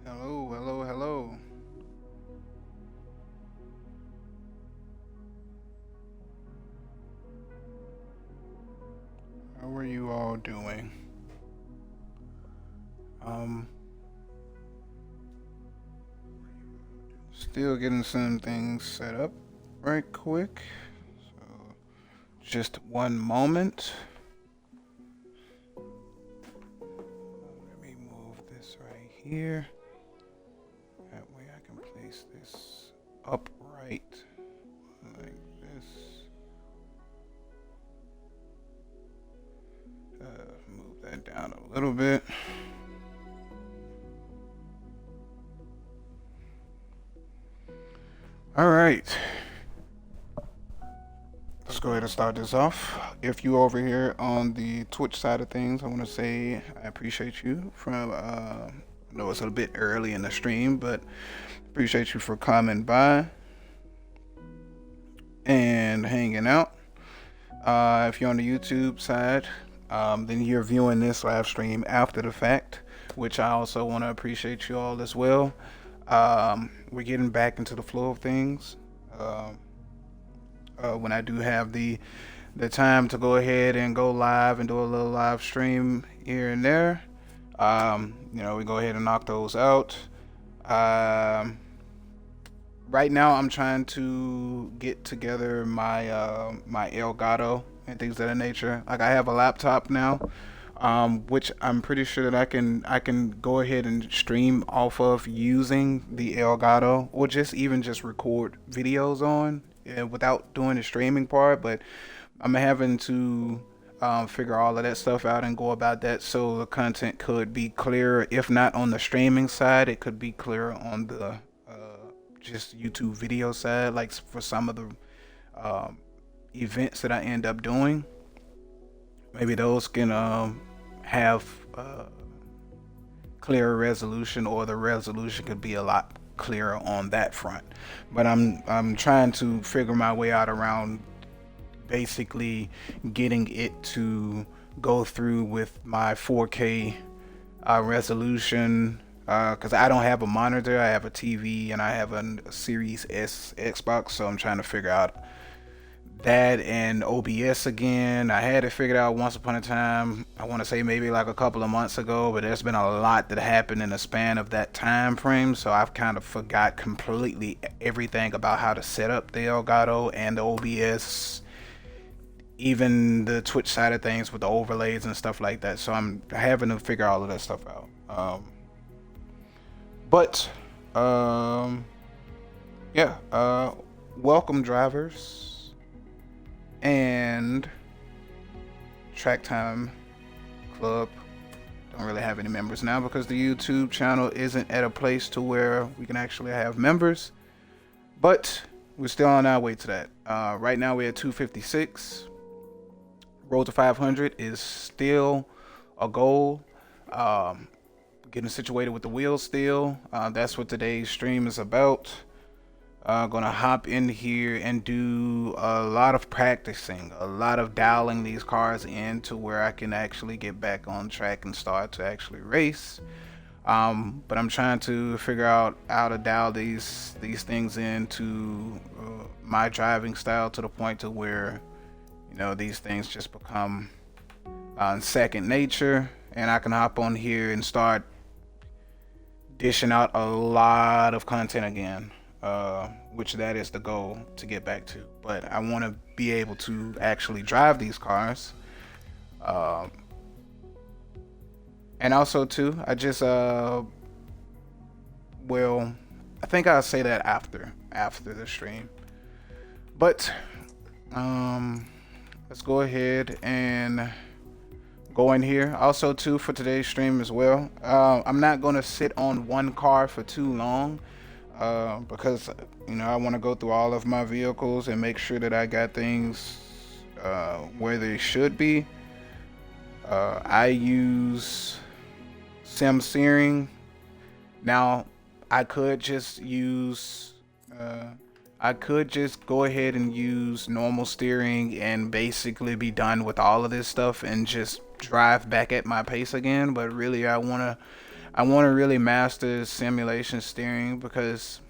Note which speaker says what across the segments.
Speaker 1: Hello, hello, hello. How are you all doing? Um, Still getting some things set up right quick. So, just one moment. Let me move this right here. That way I can place this upright like this. Move that down a little bit. All right. Let's go ahead and start this off. If you over here on the Twitch side of things, I want to say I appreciate you from. I know it's a bit early in the stream, but appreciate you for coming by and hanging out. If you're on the YouTube side, then you're viewing this live stream after the fact, which I also want to appreciate you all as well. We're getting back into the flow of things. When I do have the time to go ahead and go live and do a little live stream here and there, we go ahead and knock those out. Right now, I'm trying to get together my Elgato and things of that nature. Like I have a laptop now, which I'm pretty sure that I can go ahead and stream off of using the Elgato, or just record videos on without doing the streaming part. But I'm having to figure all of that stuff out and go about that so the content could be clearer. If not on the streaming side, it could be clearer on the just YouTube video side, like for some of the events that I end up doing. Maybe those can have clearer resolution, or the resolution could be a lot clearer on that front. But I'm trying to figure my way out around basically getting it to go through with my 4K resolution, because I don't have a monitor. I have a TV and I have a Series S Xbox, so I'm trying to figure out that and OBS again. I had it figured out once upon a time. I want to say maybe like a couple of months ago, but there's been a lot that happened in the span of that time frame, so I've kind of forgot completely everything about how to set up the Elgato and the OBS, even the Twitch side of things with the overlays and stuff like that. So I'm having to figure all of that stuff out. But yeah, welcome drivers and Track Time Club. Don't really have any members now because the YouTube channel isn't at a place to where we can actually have members, but we're still on our way to that. Right now we're at 256. Road to 500 is still a goal. Getting situated with the wheels still. That's what today's stream is about. Gonna hop in here and do a lot of practicing, a lot of dialing these cars in to where I can actually get back on track and start to actually race. But I'm trying to figure out how to dial these things into my driving style to the point to where these things just become second nature, and I can hop on here and start dishing out a lot of content again, which that is the goal to get back to. But I want to be able to actually drive these cars, and also too, I just I think I'll say that after the stream. But let's go ahead and go in here. Also, too, for today's stream as well, I'm not gonna sit on one car for too long, because I want to go through all of my vehicles and make sure that I got things where they should be. I use sim steering. Now, I could just use I could just go ahead and use normal steering and basically be done with all of this stuff and just drive back at my pace again. But really, I wanna really master simulation steering, because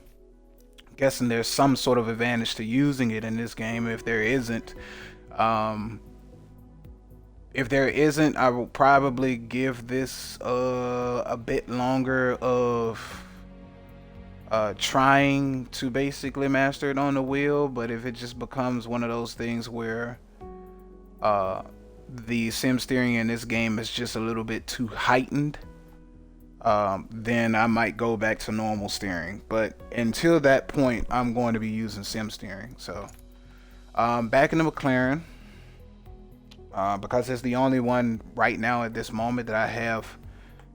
Speaker 1: I'm guessing there's some sort of advantage to using it in this game. Um, if there isn't, I will probably give this a bit longer of trying to basically master it on the wheel. But if it just becomes one of those things where uh, the sim steering in this game is just a little bit too heightened, then I might go back to normal steering. But until that point, I'm going to be using sim steering. So back in the McLaren, because it's the only one right now at this moment that I have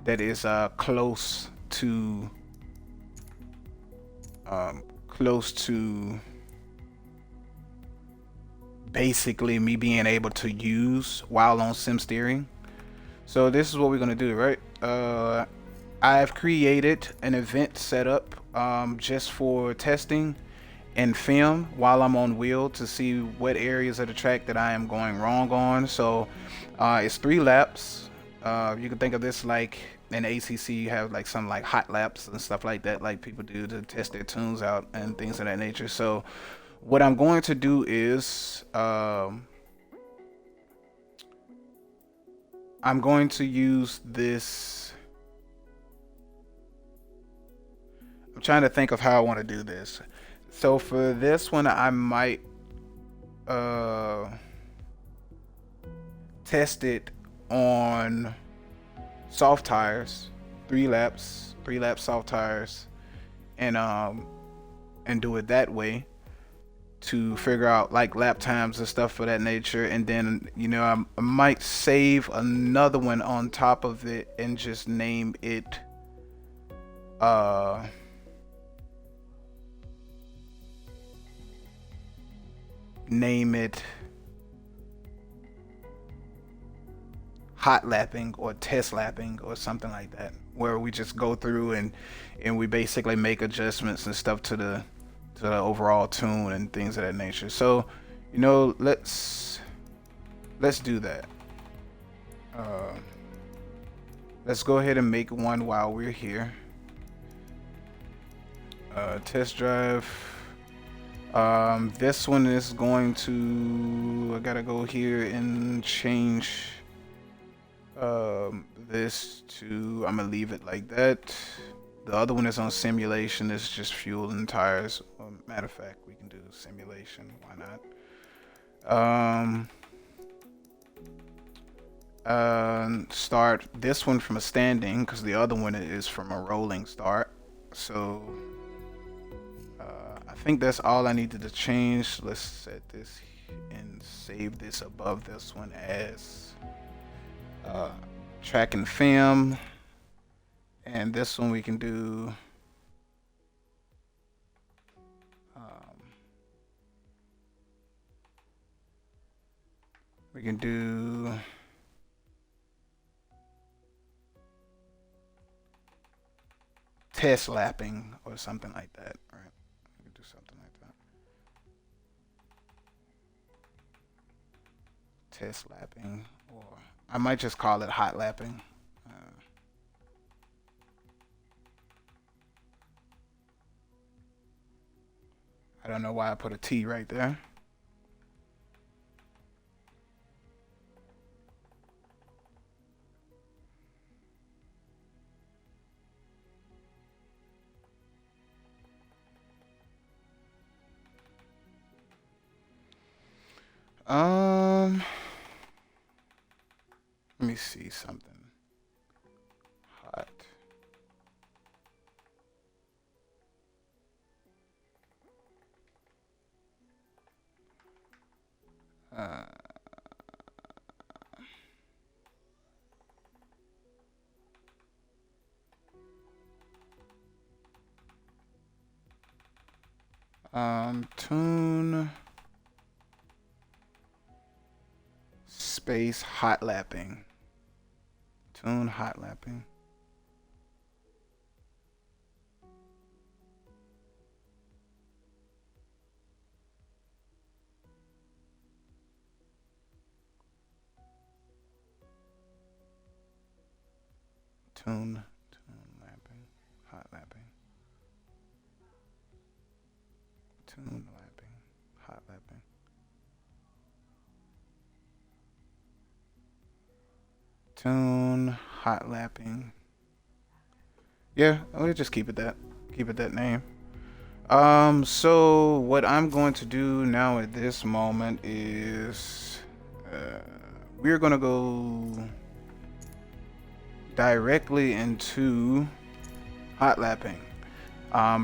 Speaker 1: that is close to basically me being able to use while on sim steering. So this is what we're gonna do, right? I've created an event setup just for testing and film while I'm on wheel to see what areas of the track that I am going wrong on. So it's 3 laps. You can think of this like in ACC, you have like some like hot laps and stuff like that, like people do to test their tunes out and things of that nature. So what I'm going to do is I'm going to use this. I'm trying to think of how I want to do this. So for this one, I might uh, test it on soft tires, 3 laps, 3 lap soft tires, and do it that way to figure out like lap times and stuff for that nature. And then I might save another one on top of it and just name it uh name it hot lapping or test lapping or something like that, where we just go through and we basically make adjustments and stuff to the overall tune and things of that nature. So let's do that. uh, let's go ahead and make one while we're here. Test drive. This one is going to, I gotta go here and change this to, I'm gonna leave it like that. The other one is on simulation. It's just fuel and tires. Well, matter of fact, we can do simulation. Why not? Start this one from a standing, because the other one is from a rolling start. So I think that's all I needed to change. Let's set this and save this above this one as track and film. And this one we can do test lapping or something like that, right? We can do something like that. Test lapping, or I might just call it hot lapping. I don't know why I put a T right there. Let me see something. Hot. Uh, Tune space hot lapping. Tune hot lapping. Tune lapping, hot lapping. Tune lapping, hot lapping. Tune hot lapping. Yeah, we'll just keep it that name. So what I'm going to do now at this moment is we're gonna go directly into hot lapping.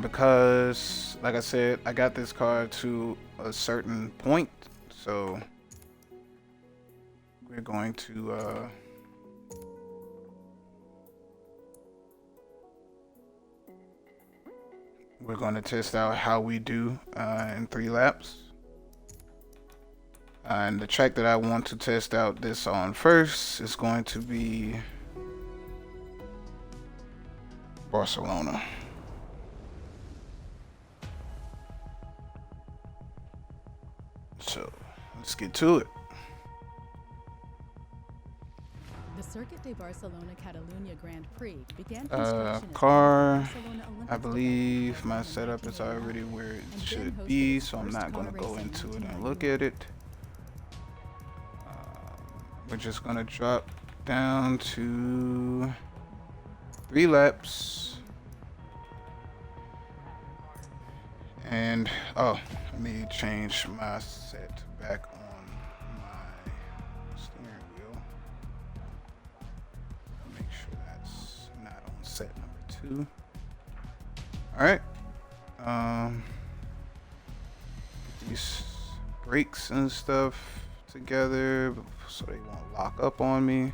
Speaker 1: Because like I said, I got this car to a certain point, so we're going to test out how we do in 3 laps. And the track that I want to test out this on first is going to be Barcelona. So let's get to it.
Speaker 2: The Circuit de Barcelona Catalunya Grand Prix began construction
Speaker 1: car, I believe my setup is already where it should be, so I'm not going to go into it and look at it. We're just going to drop down to 3 laps. And, oh, let me change my set back on my steering wheel. Make sure that's not on set number 2. Alright. Get these brakes and stuff together so they won't lock up on me.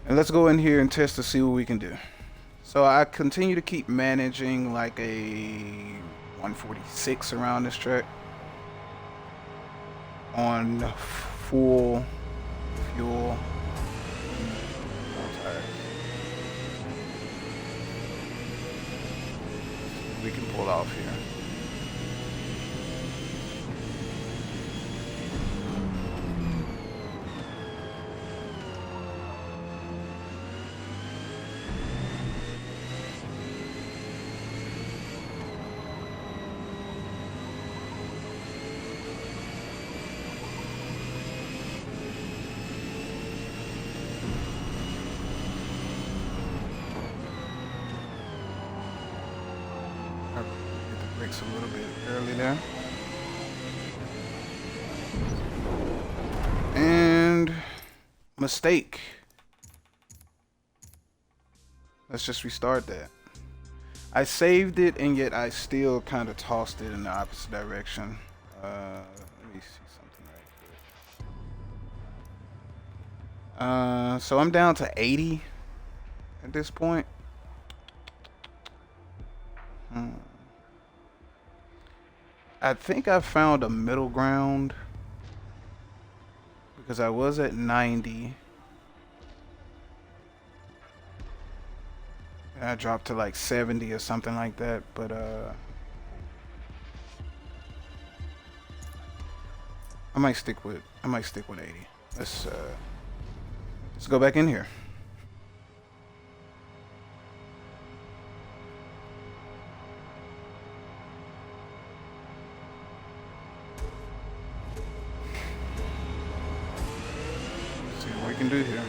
Speaker 1: And let's go in here and test to see what we can do. So I continue to keep managing like a 146 around this track on full fuel. We can pull off here. A little bit early there. And mistake. Let's just restart that. I saved it and yet I still kind of tossed it in the opposite direction. Let me see something right here. So I'm down to 80 at this point. I think I found a middle ground because I was at 90 and I dropped to like 70 or something like that, but I might stick with 80. Let's go back in here. Can do here.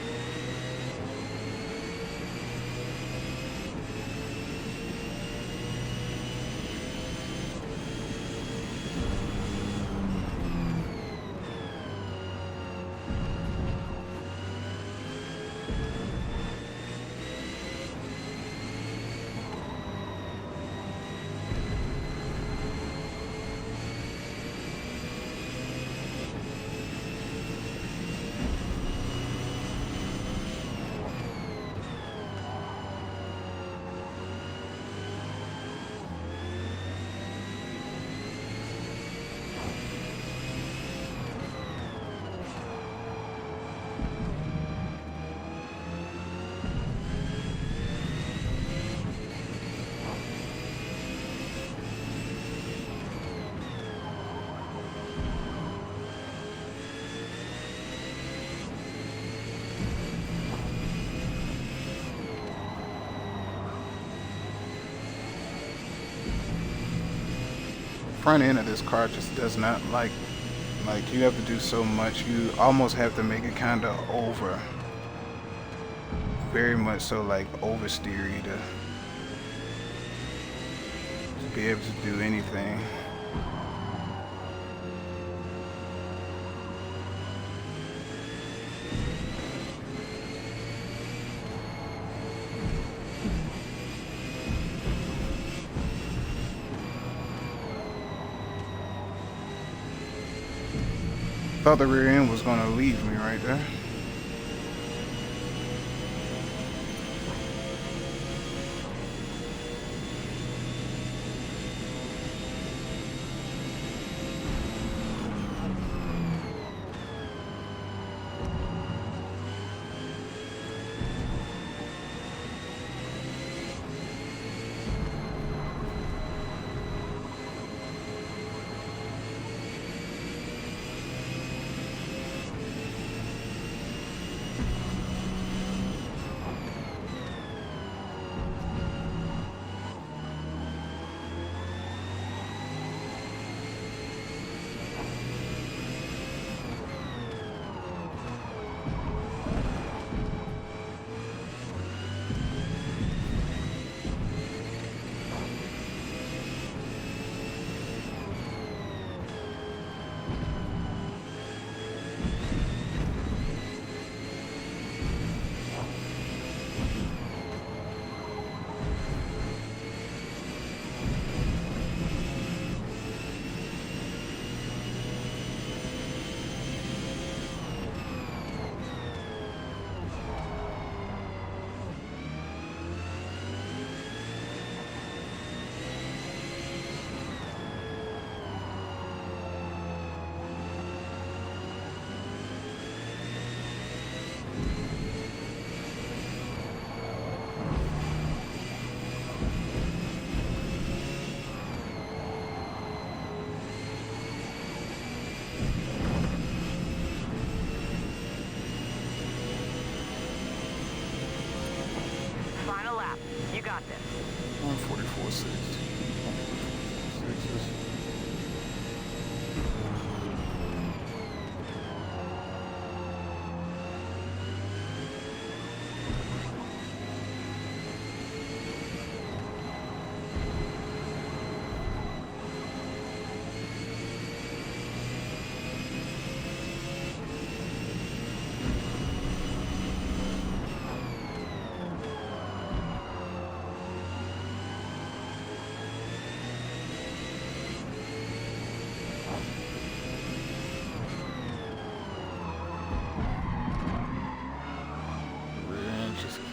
Speaker 1: front end of this car just does not like you have to do so much. You almost have to make it kind of over, very much so, like oversteery to be able to do anything. Thought the rear end was gonna leave me right there.
Speaker 3: Final lap. You got this.
Speaker 1: 144.6.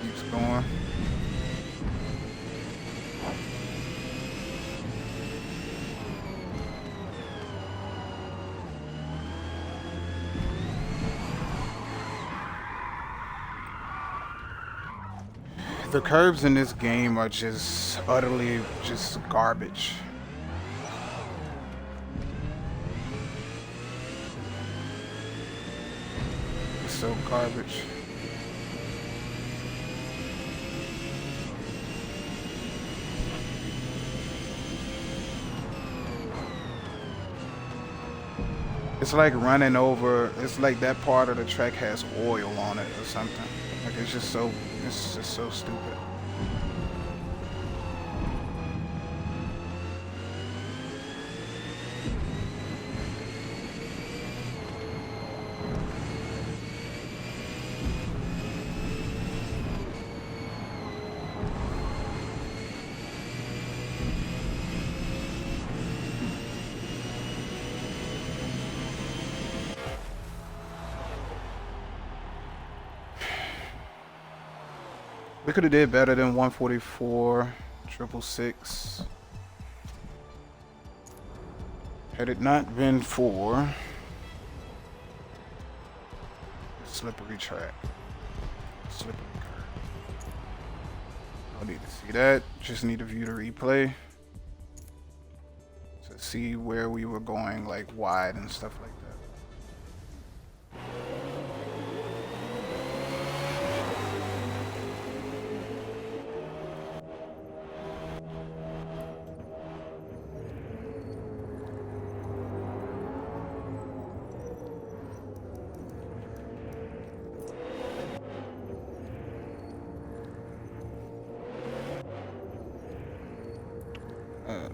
Speaker 1: Keeps going. The curbs in this game are just utterly just garbage. It's so garbage. It's like running over, it's like that part of the track has oil on it or something. Like it's just so stupid. We could have did better than 144.666. Had it not been for slippery track, slippery curve. Don't need to see that. Just need to view the replay to see where we were going, like wide and stuff like that. Uh,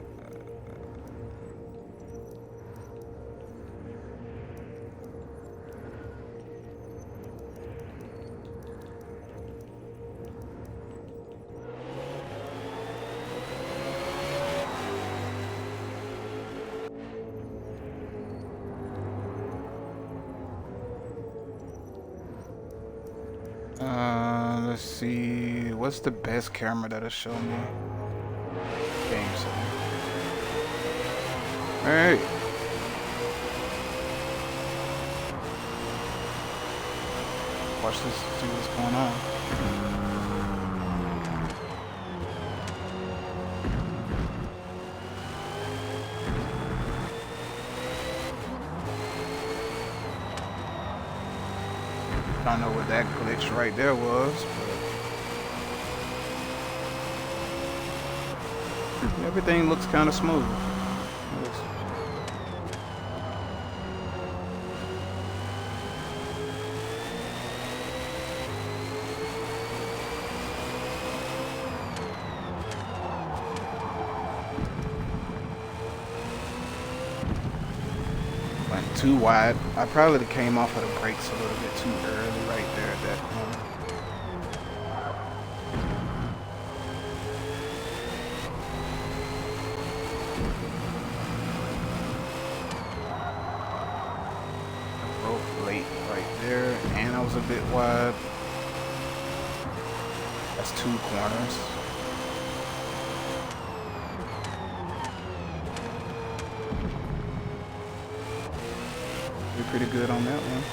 Speaker 1: let's see. What's the best camera that'll show me? Game setting. Alright. Watch this, see what's going on. I don't know what that glitch right there was, but everything looks kind of smooth. Went too wide. I probably came off of the brakes a little bit too early right there at that corner. I broke late right there, and I was a bit wide. That's 2 corners. Did pretty good on that one.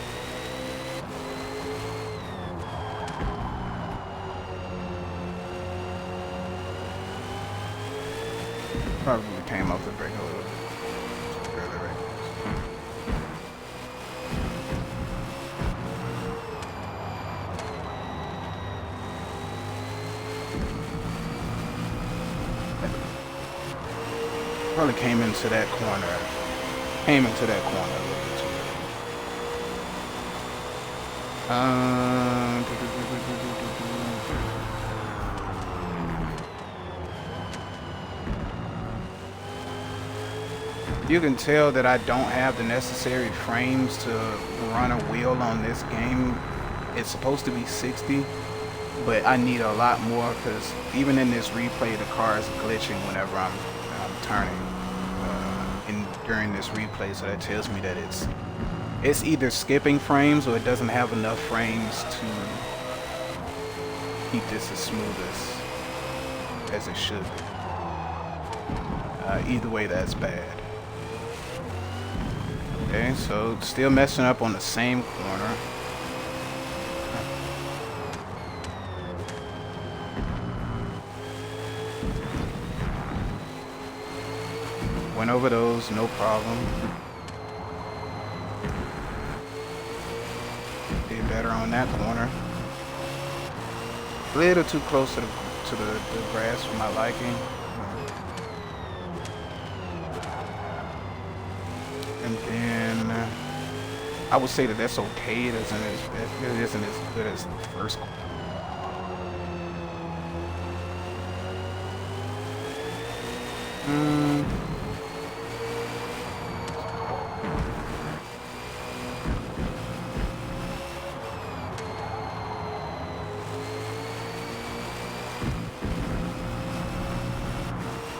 Speaker 1: Probably came off the brake a little bit early right there. Probably came into that corner. Came into that corner a little bit too early. You can tell that I don't have the necessary frames to run a wheel on this game. It's supposed to be 60, but I need a lot more because even in this replay, the car is glitching whenever I'm turning. During this replay, so that tells me that it's either skipping frames or it doesn't have enough frames to keep this as smooth as it should be. Either way, that's bad. Okay, so still messing up on the same corner. Went over those, no problem. Did better on that corner. A little too close to the grass for my liking. And then I would say that that's okay. It isn't as good as the first corner.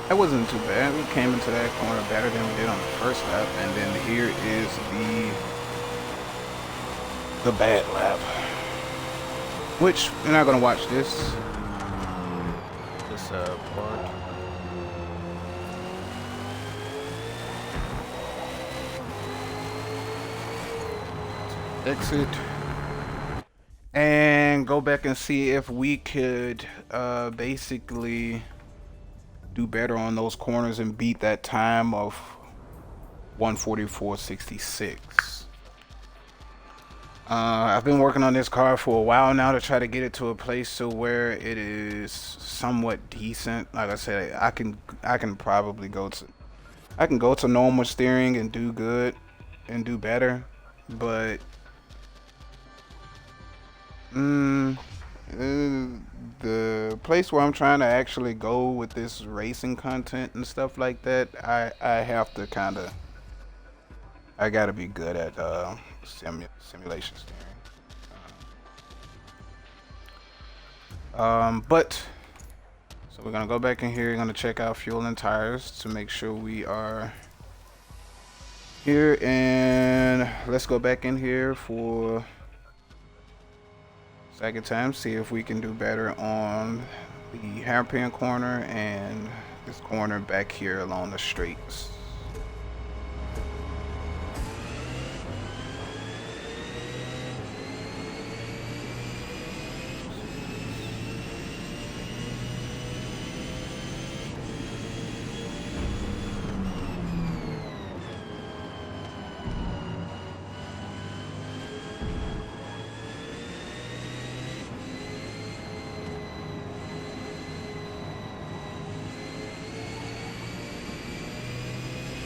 Speaker 1: That wasn't too bad. We came into that corner better than we did on the first lap, and then here is the bad lap. Which you're not gonna watch this part. Exit and go back and see if we could basically do better on those corners and beat that time of 1:44.66. I've been working on this car for a while now to try to get it to a place to where it is somewhat decent. Like I said, I can probably go to normal steering and do good and do better, but The place where I'm trying to actually go with this racing content and stuff like that, I have to kind of, I gotta be good at simulation steering. But so we're gonna go back in here. Gonna check out fuel and tires to make sure we are here, and let's go back in here for second time, see if we can do better on the hairpin corner and this corner back here along the straights.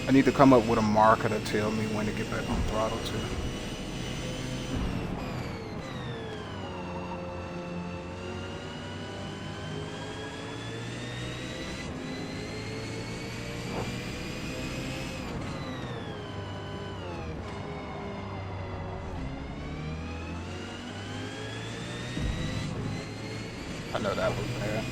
Speaker 1: I need to come up with a marker to tell me when to get back on throttle too. I know that was bad.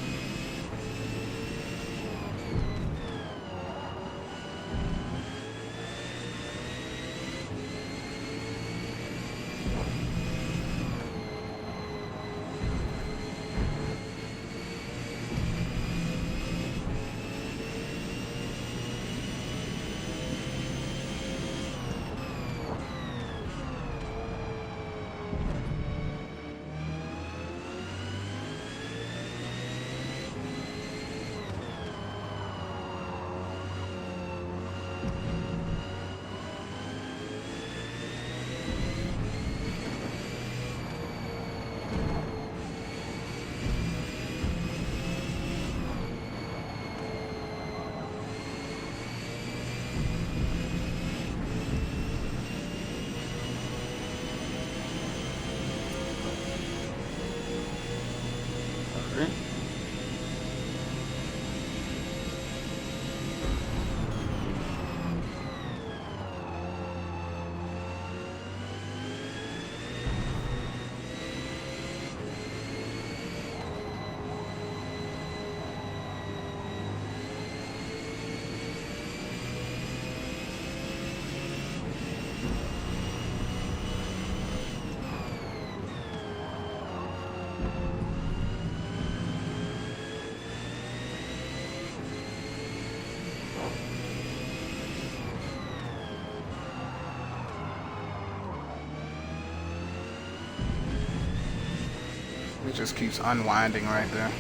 Speaker 1: It just keeps unwinding right there.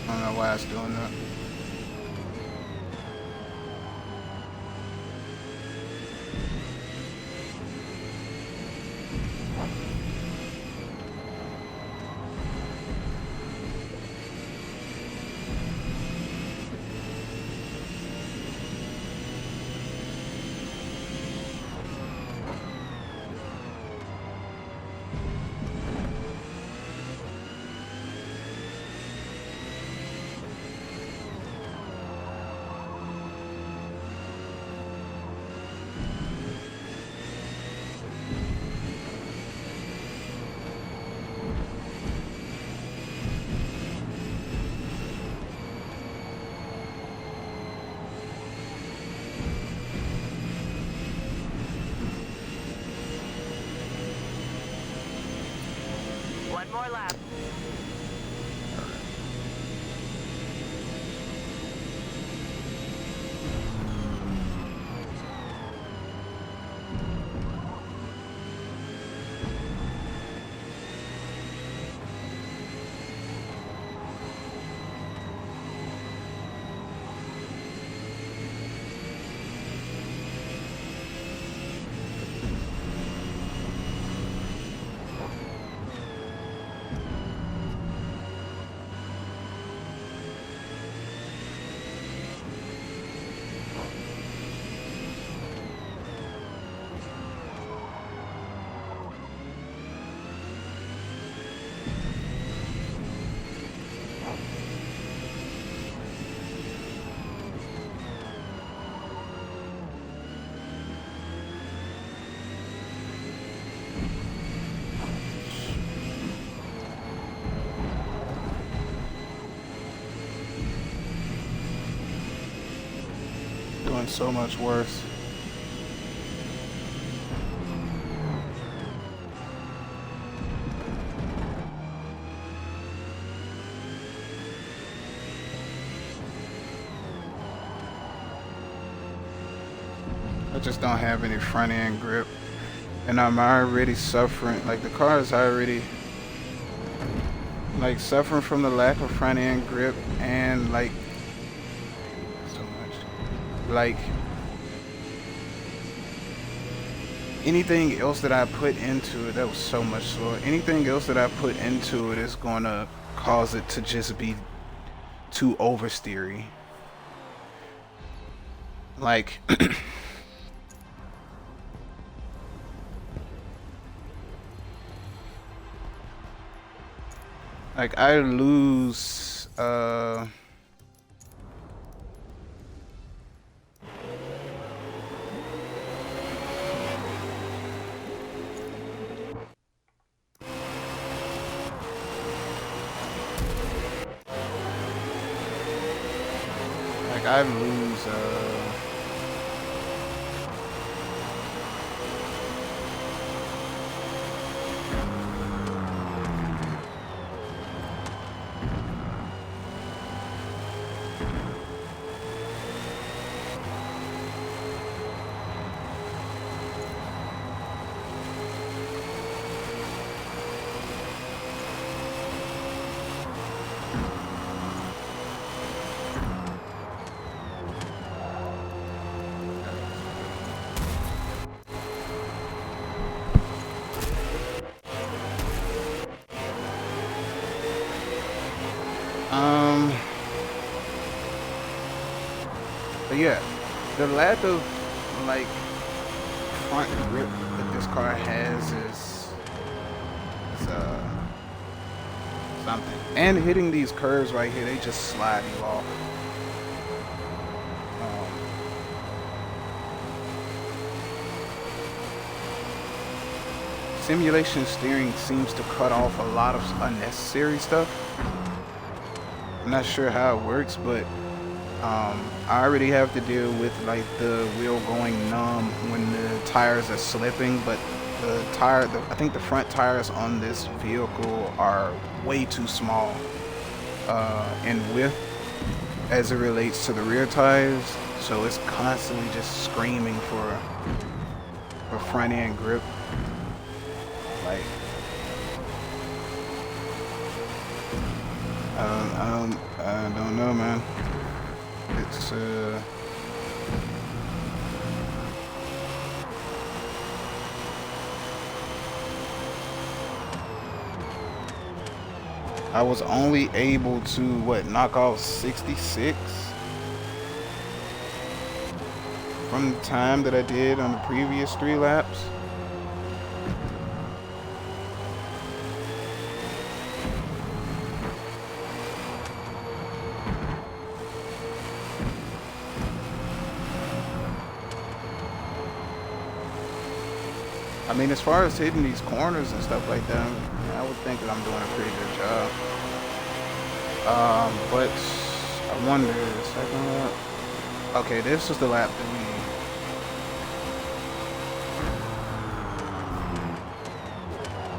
Speaker 1: I don't know why it's doing that. going so much worse. I just don't have any front end grip, and I'm already suffering. Like the car is already like suffering from the lack of front end grip, and like so much. Like anything else that I put into it, that was so much slower. Anything else that I put into it is gonna cause it to just be too oversteery. Like like I lose like I lose but yeah, the lack of like front grip that this car has is something. And hitting these curves right here, they just slide you off. Simulation steering seems to cut off a lot of unnecessary stuff. I'm not sure how it works, but I already have to deal with like the wheel going numb when the tires are slipping, but I think the front tires on this vehicle are way too small in width as it relates to the rear tires, so it's constantly just screaming for front end grip. Like I don't know, man. It's I was only able to knock off 66 from the time that I did on the previous 3 laps. I mean, as far as hitting these corners and stuff like that, I would think that I'm doing a pretty good job. But I wonder, the second lap. Okay, this was the lap that we.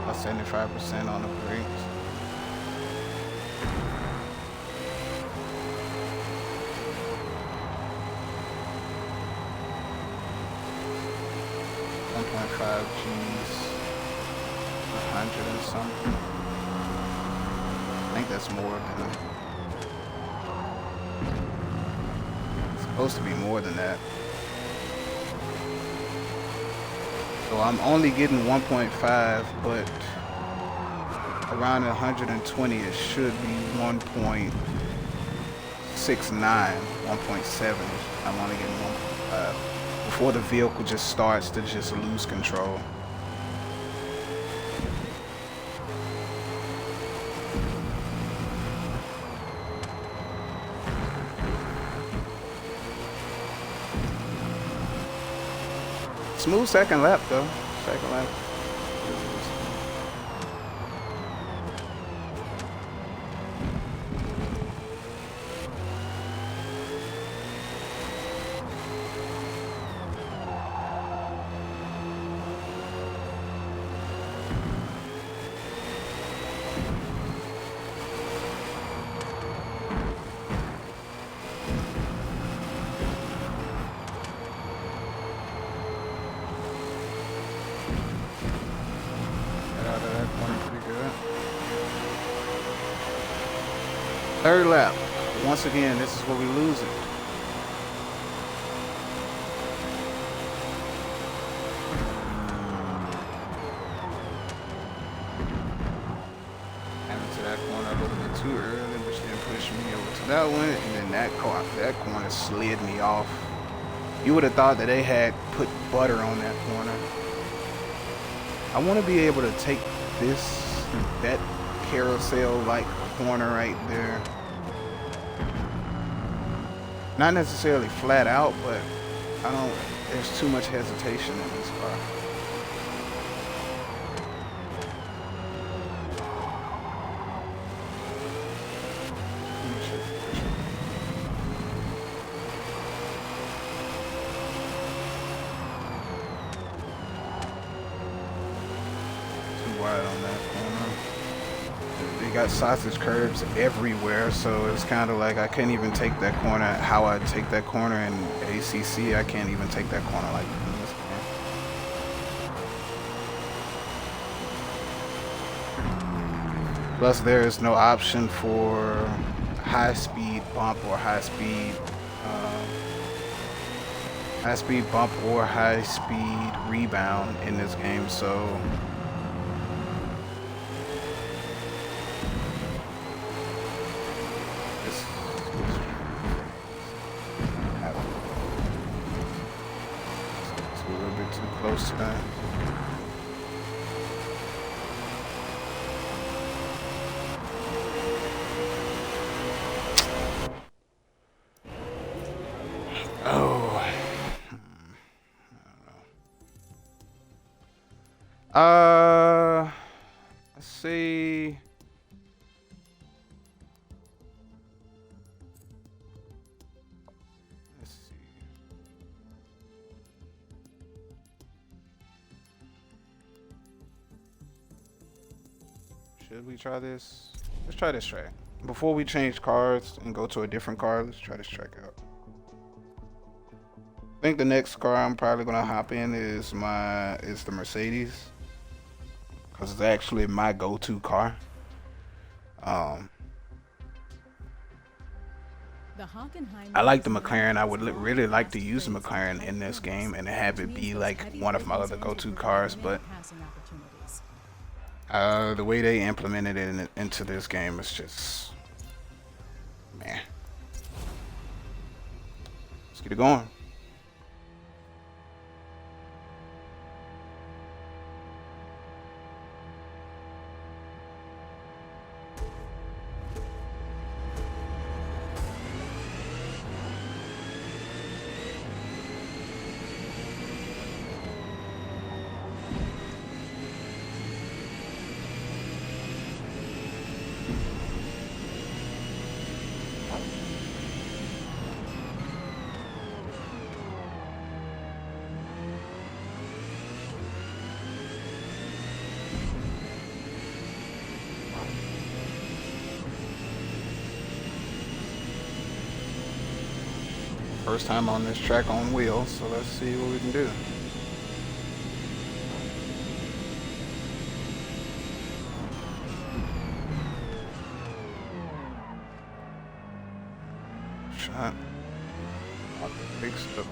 Speaker 1: About 75% on the brakes. G's, 100 and something. I think that's more than. It's supposed to be more than that. So I'm only getting 1.5, but around 120 it should be 1.69, 1.7. I'm only getting 1.5. Before the vehicle just starts to just lose control. Smooth second lap though. Second lap. Third lap. Once again, this is where we lose it. Into that corner a little bit too early, which then pushed me over to that one, and then that corner slid me off. You would have thought that they had put butter on that corner. I want to be able to take that carousel-like corner right there. Not necessarily flat out, but there's too much hesitation in this car. Wide on that corner. They got sausage curbs everywhere, so it's kind of like I can't even take that corner how I take that corner in ACC. I can't even take that corner like in this game. Plus, there is no option for high-speed bump or high-speed bump or high-speed rebound in this game, so. Close to that. Oh. I don't know. Let's see. Should we try this? Let's try this track. Before we change cars and go to a different car, let's try this track out. I think the next car I'm probably gonna hop in is the Mercedes, because it's actually my go-to car. I like the McLaren. I would really like to use the McLaren in this game and have it be like one of my other go-to cars, but the way they implemented it into this game is just, man. Let's get it going. First time on this track on wheels, so let's see what we can do. Shot. Big stuff.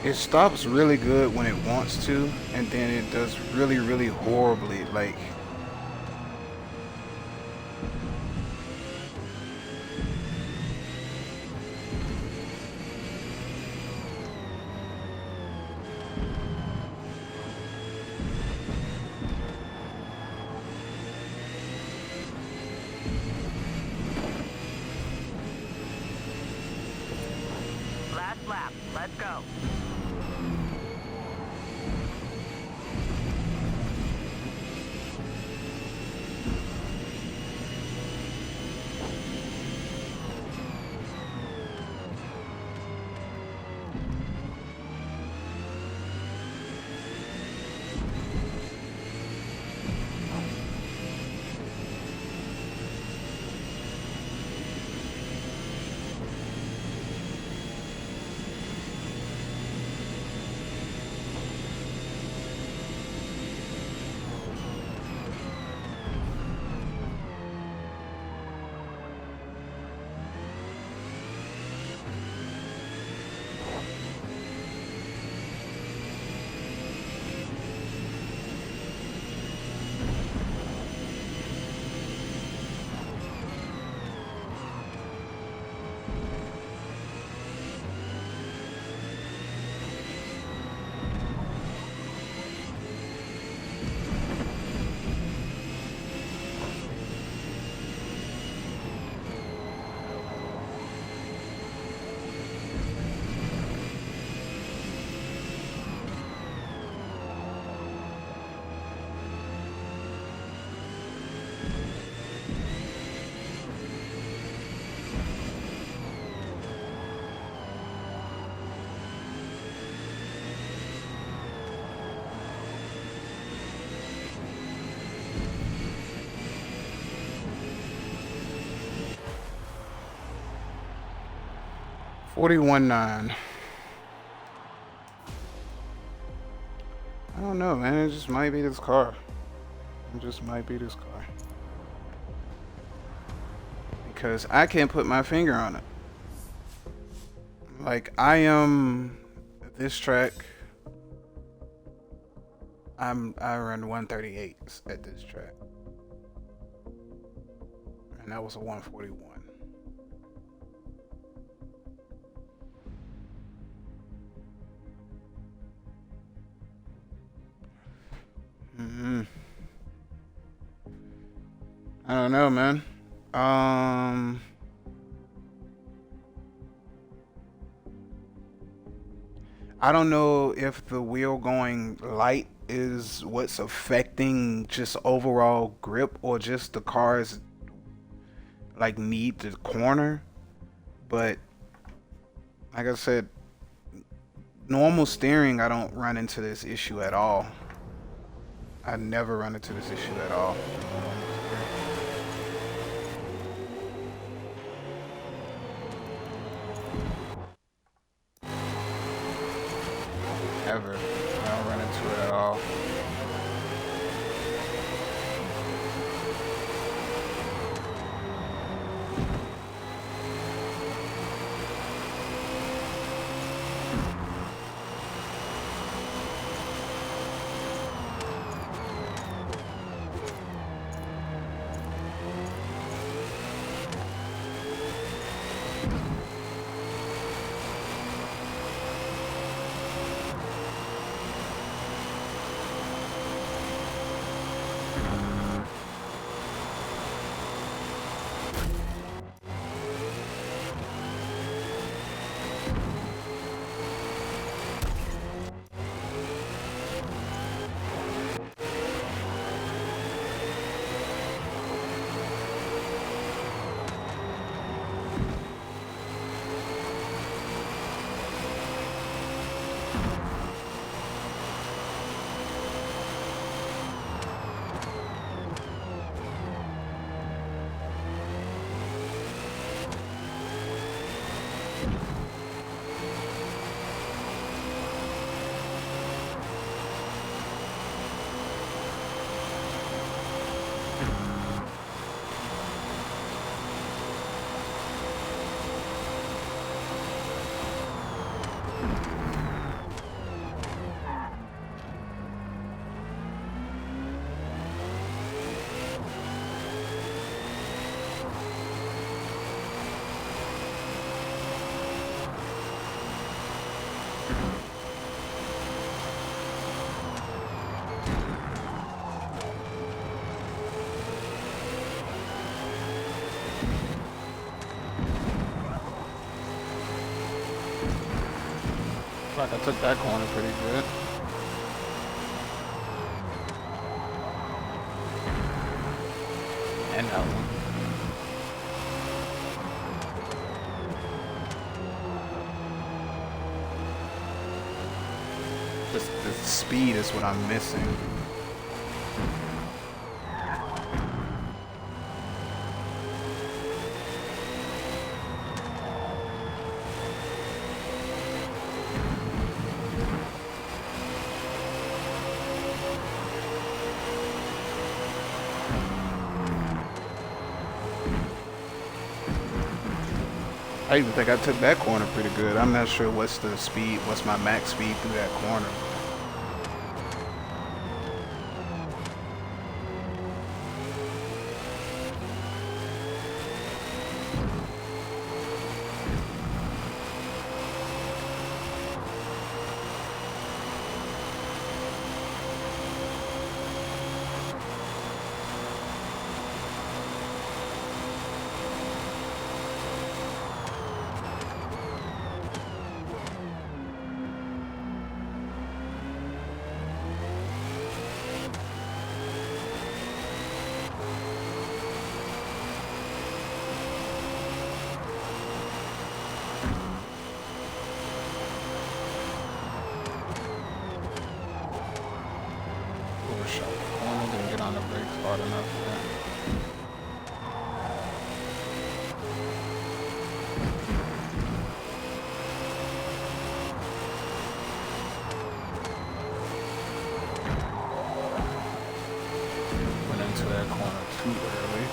Speaker 1: It stops really good when it wants to, and then it does really, really horribly. Like,
Speaker 3: Last lap. Let's go.
Speaker 1: $41.9. I don't know, man. It just might be this car. It just might be this car. Because I can't put my finger on it. Like, I am this track. I run 138 at this track. And that was a 141. I don't know, man. I don't know if the wheel going light is what's affecting just overall grip or just the car's like need to corner. But like I said, normal steering, I don't run into this issue at all. I never run into this issue at all. Ever. I don't run into it at all. Like I took that corner pretty good. And that one. Just the speed is what I'm missing. I even think I took that corner pretty good. I'm not sure what's the speed, what's my max speed through that corner. Overshot the corner, didn't get on the brakes hard enough for that. Went into that corner too early.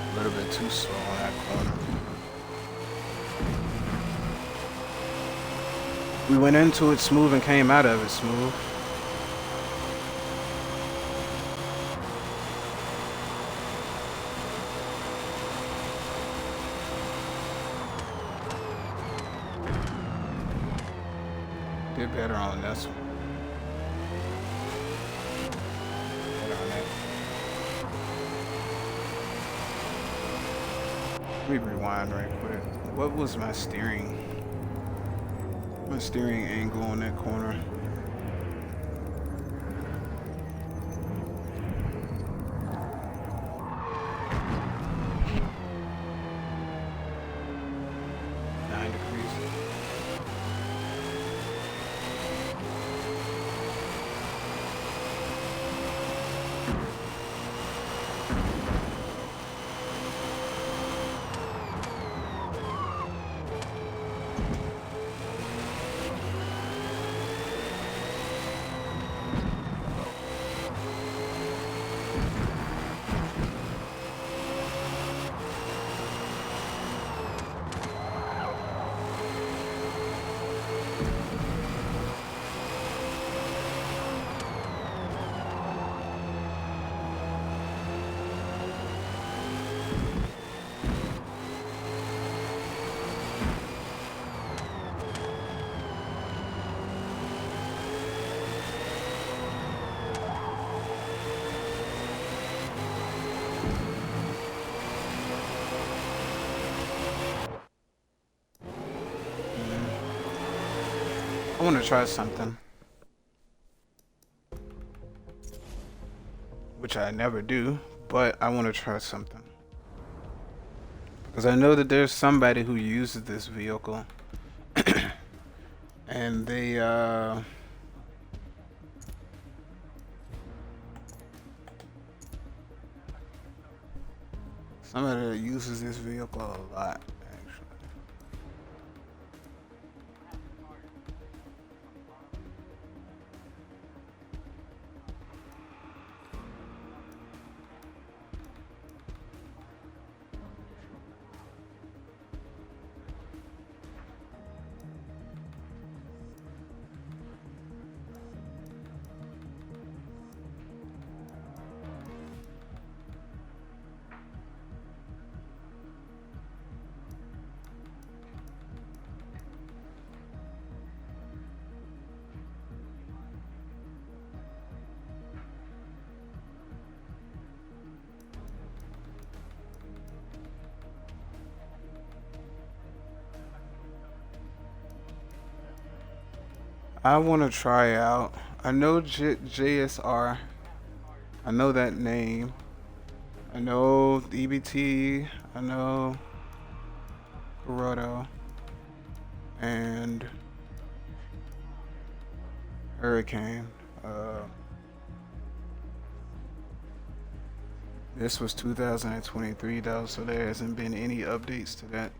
Speaker 1: A little bit too slow on that corner. We went into it smooth and came out of it smooth. Did better on this one. Better on that. Let me rewind right quick. What was my steering? My steering angle on that corner. I want to try something, which I never do, but I want to try something because I know that there's somebody who uses this vehicle and they Somebody that uses this vehicle a lot, actually. I want to try out. I know JSR. I know that name. I know EBT. I know Corrado and Hurricane. This was 2023 though, so there hasn't been any updates to that.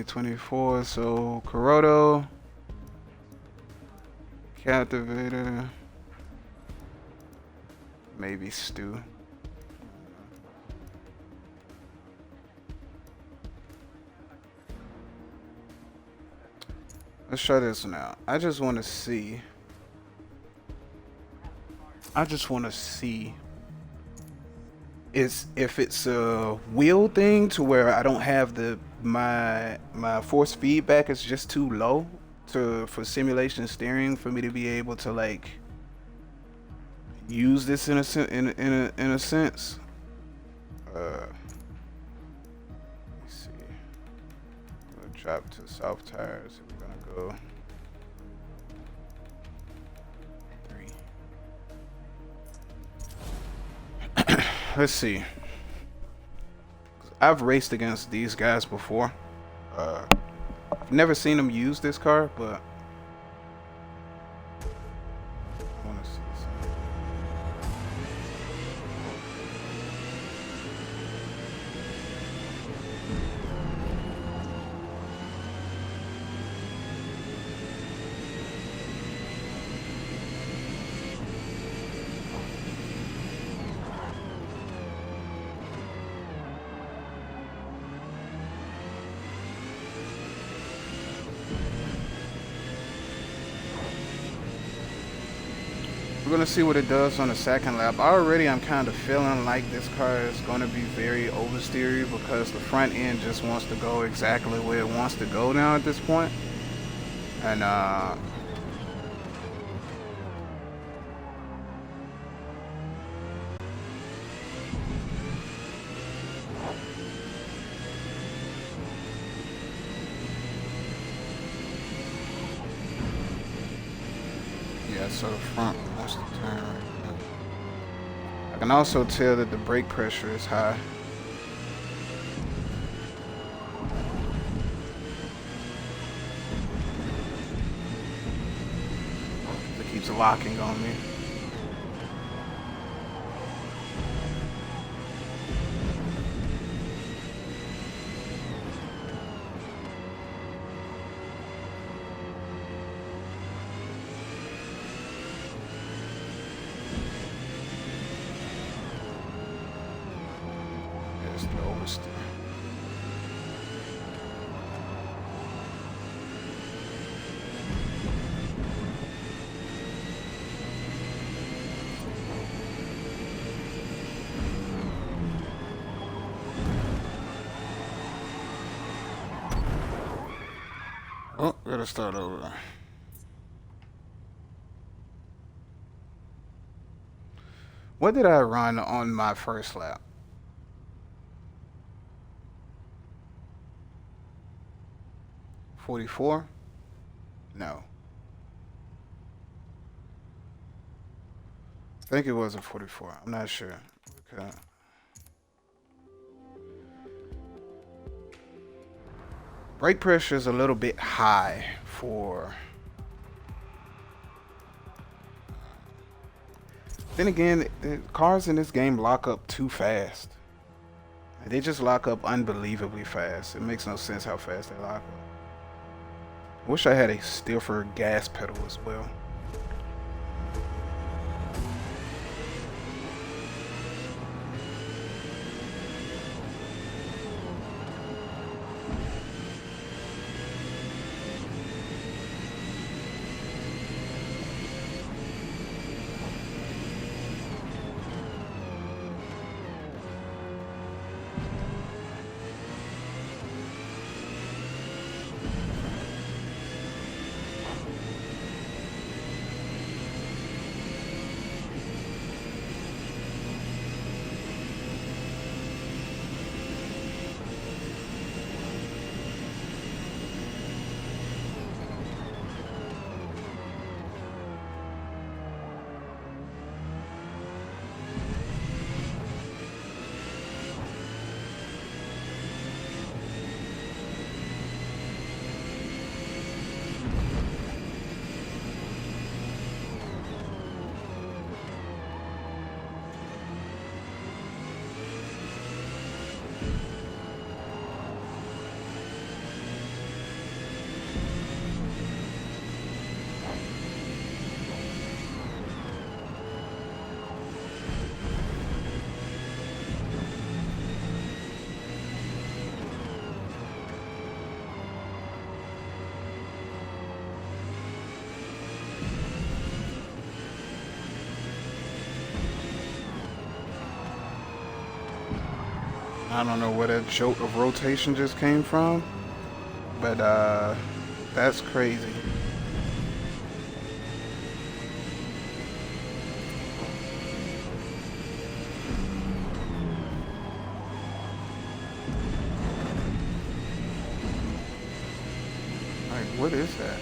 Speaker 1: '24, so Corrado, Captivator, maybe Stu. Let's try this one out. I just want to see. Is if it's a wheel thing to where I don't have my force feedback is just too low for simulation steering for me to be able to like use this in a sense. Let's see. I'm gonna drop to soft tires. We're gonna go 3. Let's see. I've raced against these guys before. I've never seen them use this car, but I want to see something. We're gonna see what it does on the second lap. Already I'm kind of feeling like this car is gonna be very oversteery because the front end just wants to go exactly where it wants to go now at this point. And yeah, so the front wants to turn right now. I can also tell that the brake pressure is high. It keeps locking on me. There's the oversteer. Oh, gotta start over. What did I run on my first lap? 44? No. I think it was a 44. I'm not sure. Okay. Brake pressure is a little bit high for Then again, the cars in this game lock up too fast. They just lock up unbelievably fast. It makes no sense how fast they lock up. I wish I had a stiffer gas pedal as well. I don't know where that jolt of rotation just came from, but that's crazy. Like, what is that?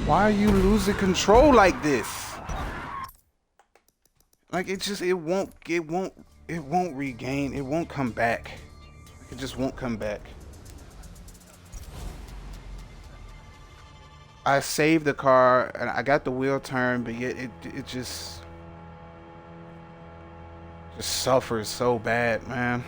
Speaker 1: Why are you losing control like this? Like it won't regain, it won't come back. It just won't come back. I saved the car and I got the wheel turn, but yet it just suffers so bad, man.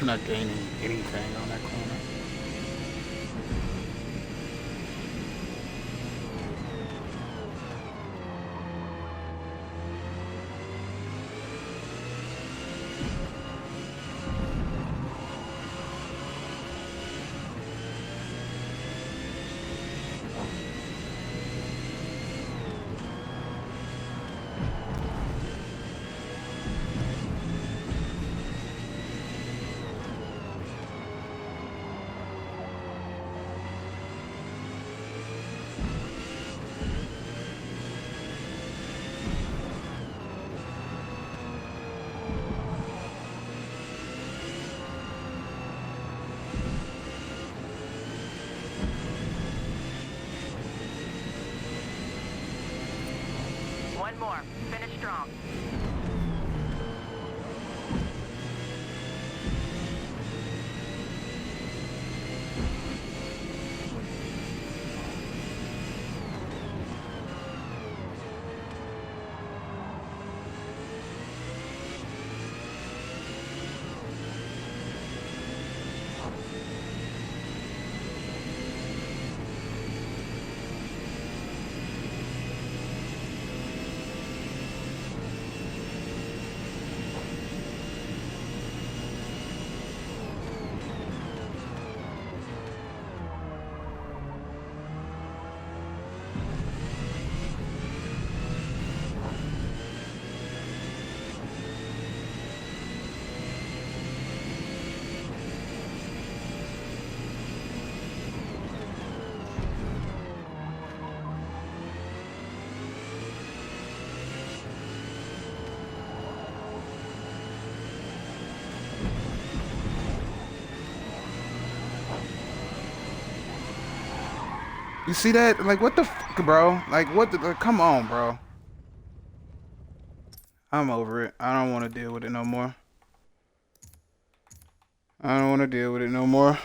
Speaker 1: not gaining anything on that corner.
Speaker 3: One more. Finish strong.
Speaker 1: You see that? Like, what the fuck, bro? Like, what the... Like, come on, bro. I'm over it. I don't want to deal with it no more. I don't want to deal with it no more.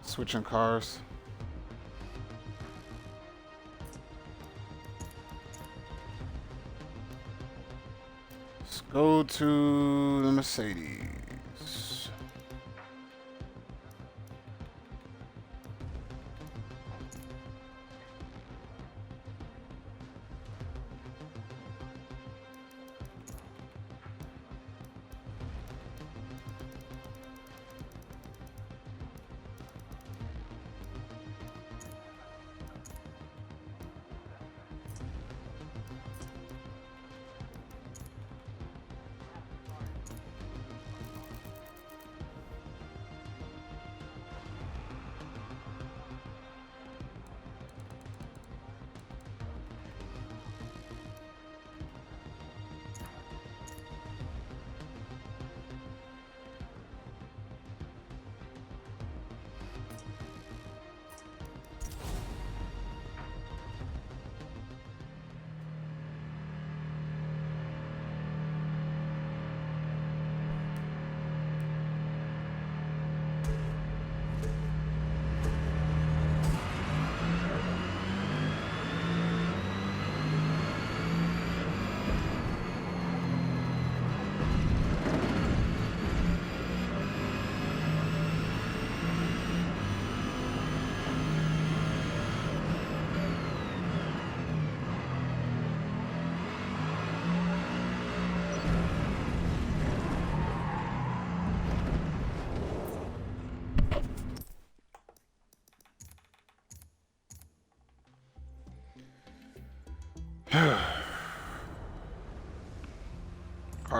Speaker 1: Switching cars. Let's go to the Mercedes.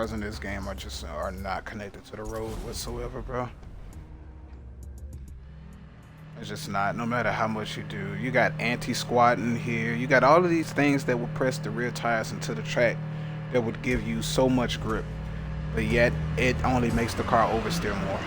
Speaker 1: cars in this game are not connected to the road whatsoever, bro. It's just not. No matter how much you do, you got anti-squatting here. You got all of these things that will press the rear tires into the track that would give you so much grip, but yet it only makes the car oversteer more.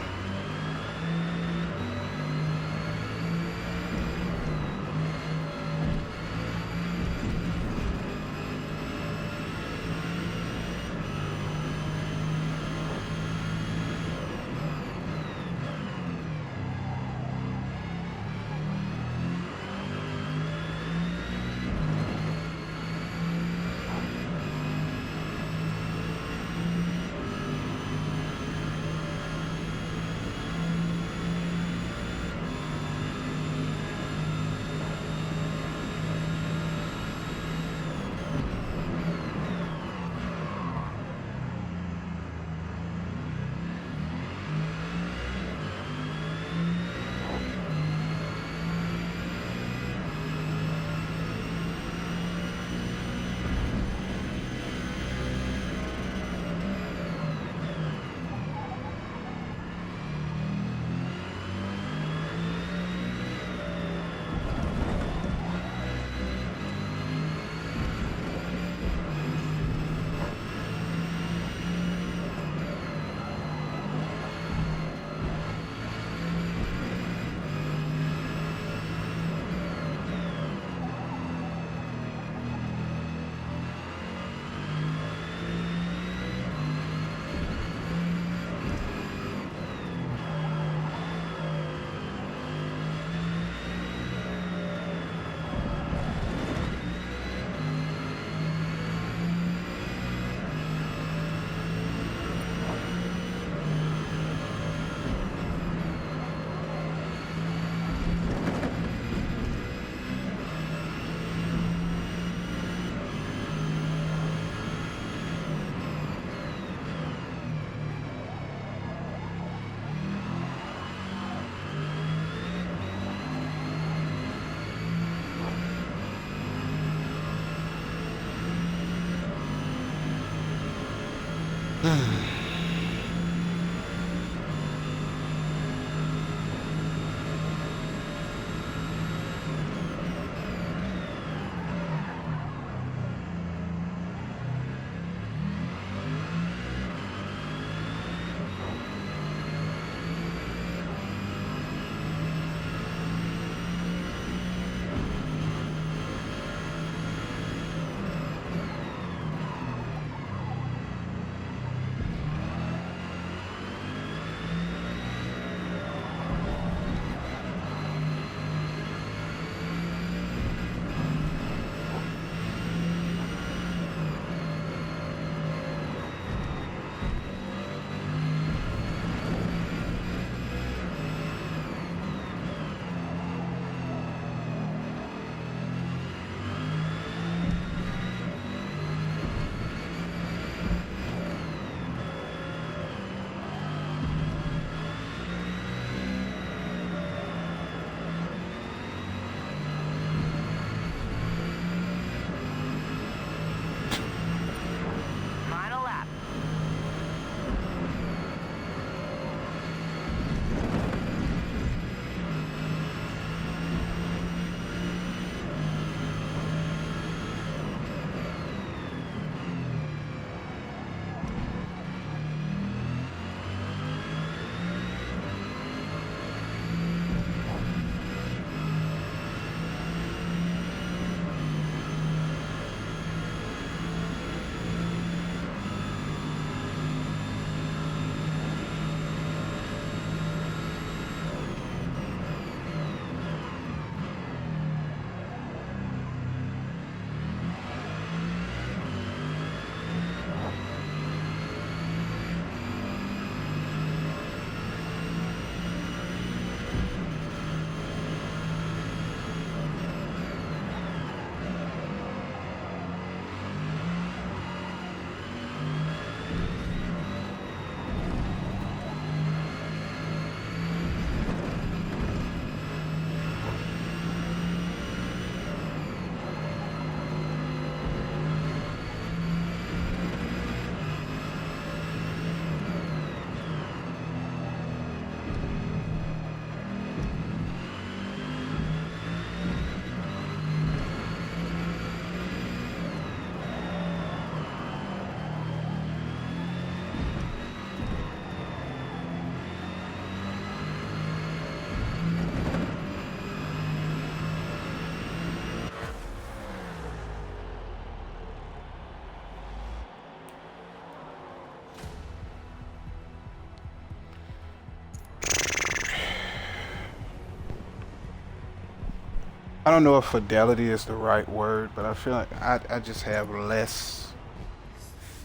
Speaker 1: I don't know if fidelity is the right word, but I feel like I just have less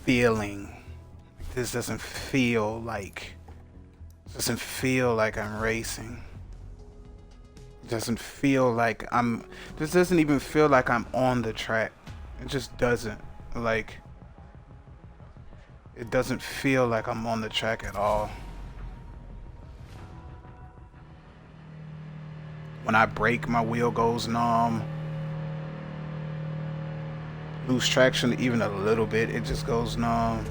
Speaker 1: feeling. This doesn't feel like I'm racing. It doesn't feel like this doesn't even feel like I'm on the track. It just doesn't. Like, it doesn't feel like I'm on the track at all. When I brake, my wheel goes numb. Lose traction even a little bit, it just goes numb.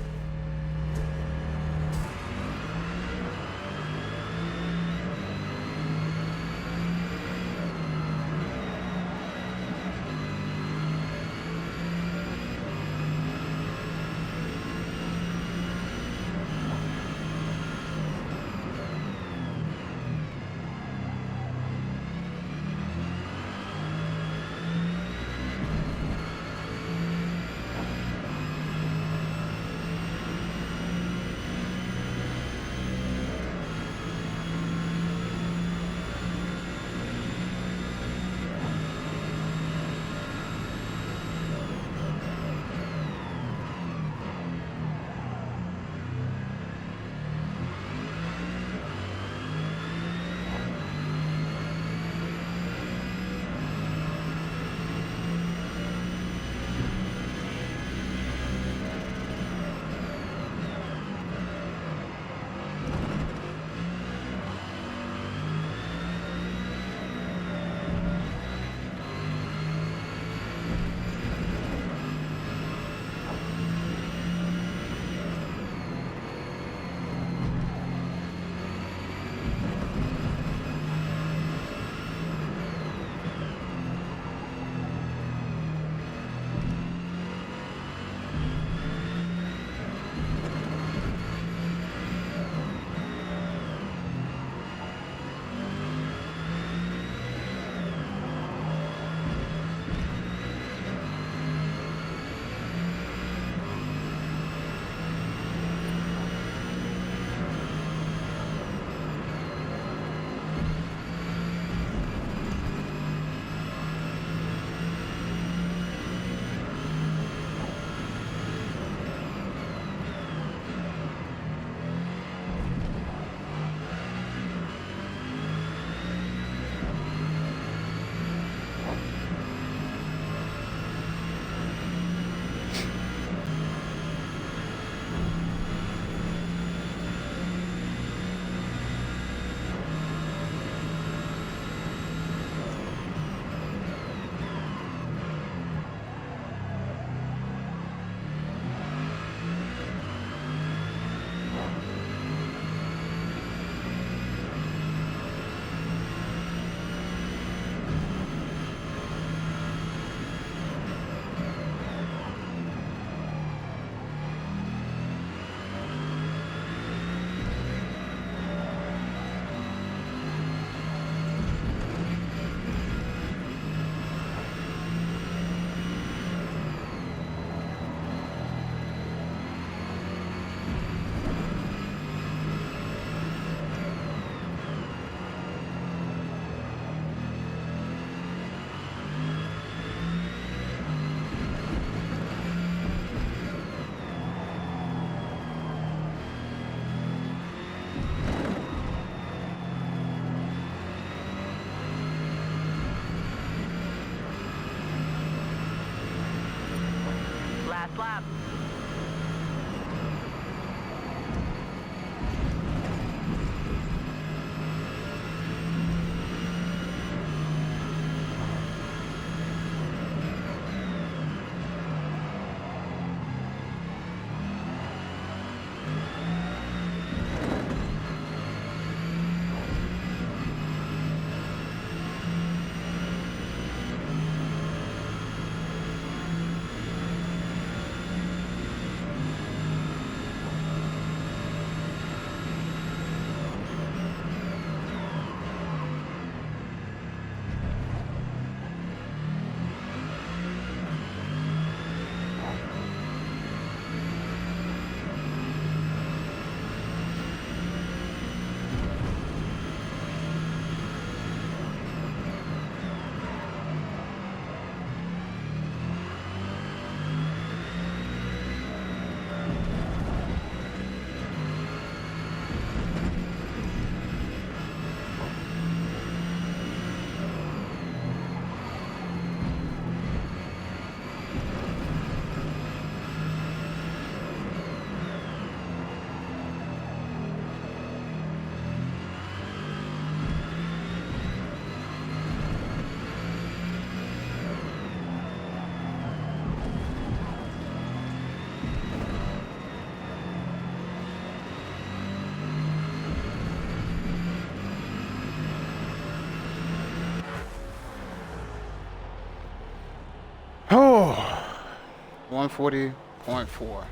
Speaker 1: 140.4.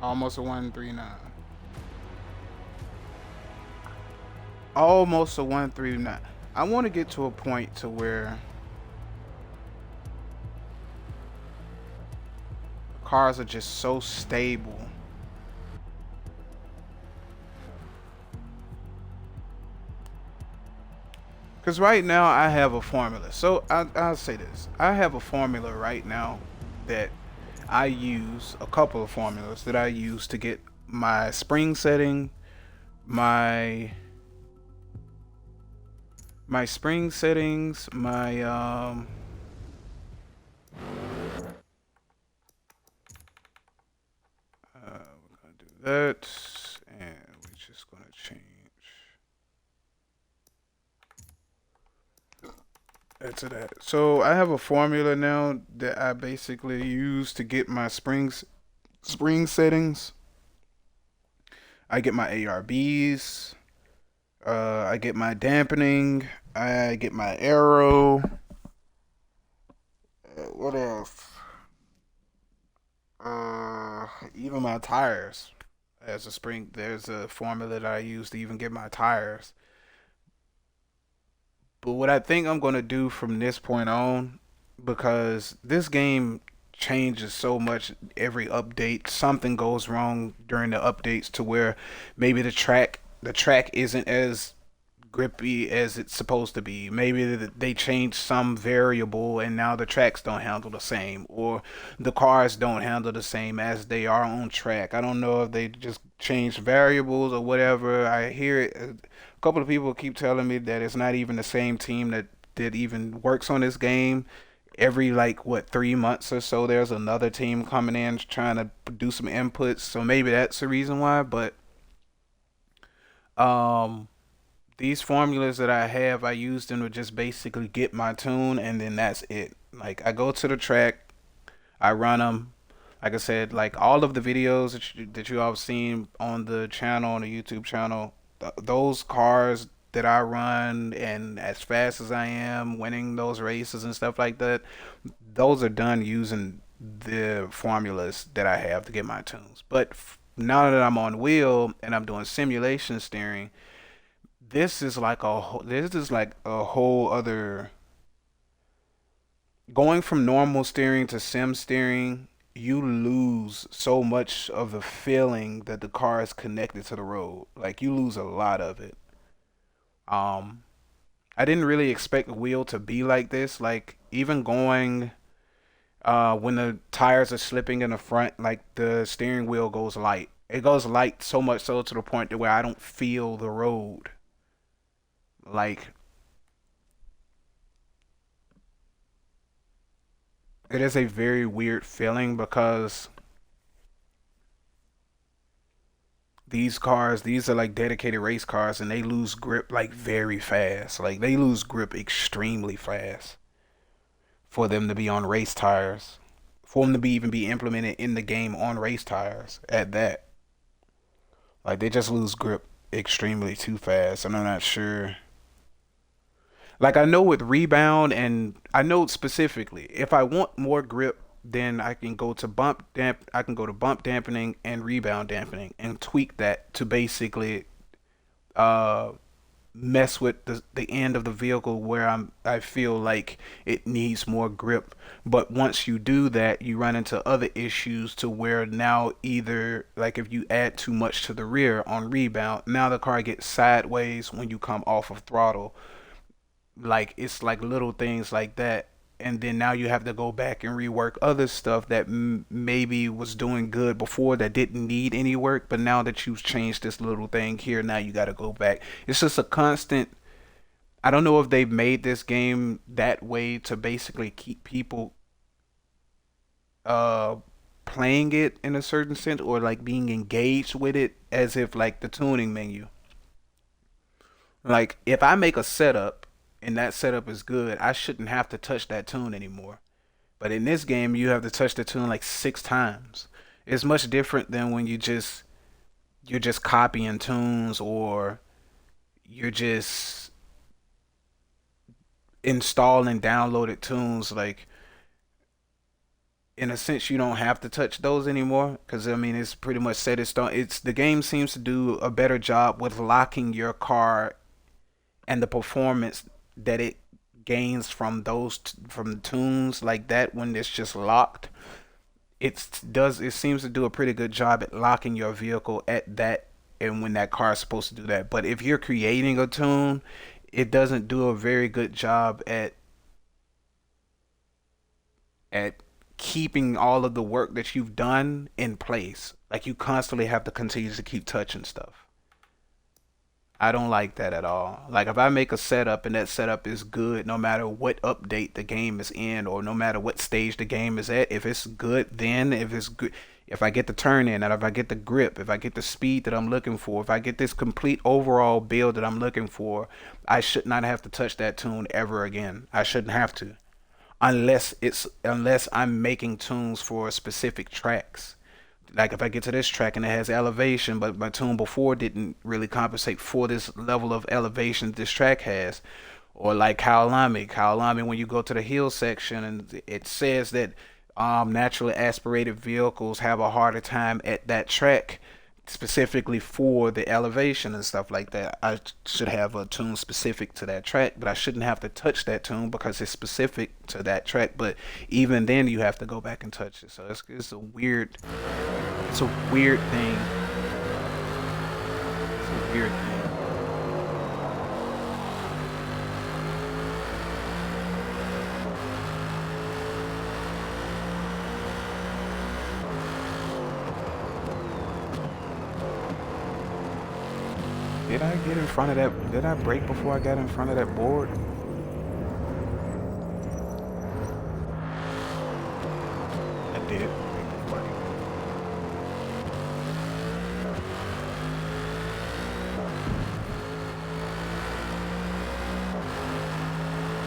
Speaker 1: Almost a 139. Almost a 139. I want to get to a point to where cars are just so stable. Because right now I have a formula. So I'll say this. I have a formula right now that I use, a couple of formulas that I use to get my spring setting, my spring settings, we're gonna do that, and we're just gonna change that to that. So I have a formula now that I basically use to get my spring settings. I get my ARBs, I get my dampening, I get my aero. What else? Even my tires. There's a formula that I use to even get my tires. But what I think I'm gonna do from this point on, because this game changes so much every update, something goes wrong during the updates to where maybe the track isn't as grippy as it's supposed to be. Maybe they changed some variable and now the tracks don't handle the same, or the cars don't handle the same as they are on track. I don't know if they just changed variables or whatever. I hear it. A couple of people keep telling me that it's not even the same team that even works on this game. Every like what 3 months or so, there's another team coming in trying to do some inputs. So maybe that's the reason why. But um these formulas that I have, I use them to just basically get my tune, and then that's it. Like I go to the track, I run them. Like I said, like all of the videos that you all have seen on the channel, on the YouTube channel, those cars that I run and as fast as I am winning those races and stuff like that, those are done using the formulas that I have to get my tunes. But now that I'm on wheel and I'm doing simulation steering, this is like a whole other, going from normal steering to sim steering. You lose so much of the feeling that the car is connected to the road. Like you lose a lot of it. um I didn't really expect wheel to be like this. Like even going when the tires are slipping in the front, like the steering wheel goes light. It goes light so much so to the point that where I don't feel the road. Like it is a very weird feeling because these are like dedicated race cars, and they lose grip like very fast. Like they lose grip extremely fast for them to be on race tires, for them to be even be implemented in the game on race tires at that. Like they just lose grip extremely too fast, and I'm not sure. Like I know with rebound, and I know specifically if I want more grip, then I can go to bump dampening and rebound dampening and tweak that to basically uh mess with the end of the vehicle where I feel like it needs more grip. But once you do that, you run into other issues to where now either like if you add too much to the rear on rebound, now the car gets sideways when you come off of throttle. Like it's like little things like that, and then now you have to go back and rework other stuff that maybe was doing good before that didn't need any work, but now that you've changed this little thing here, now you got to go back. It's just a constant. I don't know if they've made this game that way to basically keep people uh playing it in a certain sense, or like being engaged with it, as if like the tuning menu. Like if I make a setup and that setup is good, I shouldn't have to touch that tune anymore. But in this game, you have to touch the tune like 6 times. It's much different than when you're just copying tunes, or you're just installing downloaded tunes. Like in a sense you don't have to touch those anymore because I mean it's pretty much set in stone. It's the game seems to do a better job with locking your car and the performance that it gains from from the tunes like that when it's just locked. It seems to do a pretty good job at locking your vehicle at that and when that car is supposed to do that. But if you're creating a tune, it doesn't do a very good job at keeping all of the work that you've done in place. Like you constantly have to continue to keep touching stuff. I don't like that at all. Like if I make a setup and that setup is good, no matter what update the game is in or no matter what stage the game is at, if it's good, then if it's good, if I get the turn in, and if I get the grip, if I get the speed that I'm looking for, if I get this complete overall build that I'm looking for, I should not have to touch that tune ever again. I shouldn't have to, unless I'm making tunes for specific tracks. Like if I get to this track and it has elevation, but my tune before didn't really compensate for this level of elevation this track has. Or like Kaolami, when you go to the hill section and it says that naturally aspirated vehicles have a harder time at that track specifically for the elevation and stuff like that. I should have a tune specific to that track, but I shouldn't have to touch that tune because it's specific to that track. But even then, you have to go back and touch it. So it's a weird thing. It's a weird thing. Did I get in front of that? Did I brake before I got in front of that board? I did. Brake before I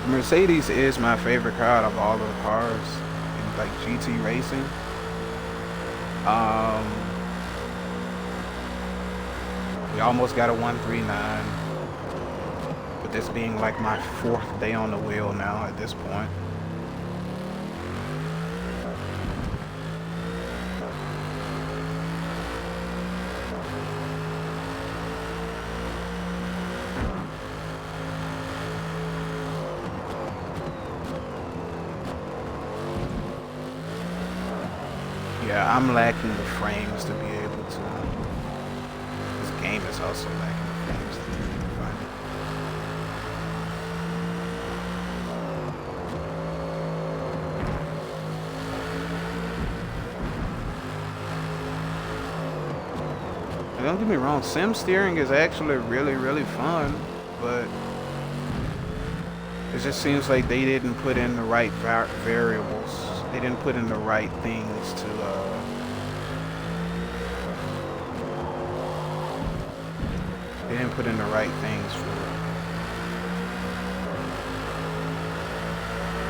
Speaker 1: did. Mercedes is my favorite car out of all of the cars in like GT racing. We almost got a 139, but this being like my 4th day on the wheel now at this point. Yeah, I'm lacking the frames to be able to. This game is also lacking the frames to be able to find it. And don't get me wrong, sim steering is actually really, really fun, but it just seems like they didn't put in the right variables. They didn't put in the right things to they didn't put in the right things for it.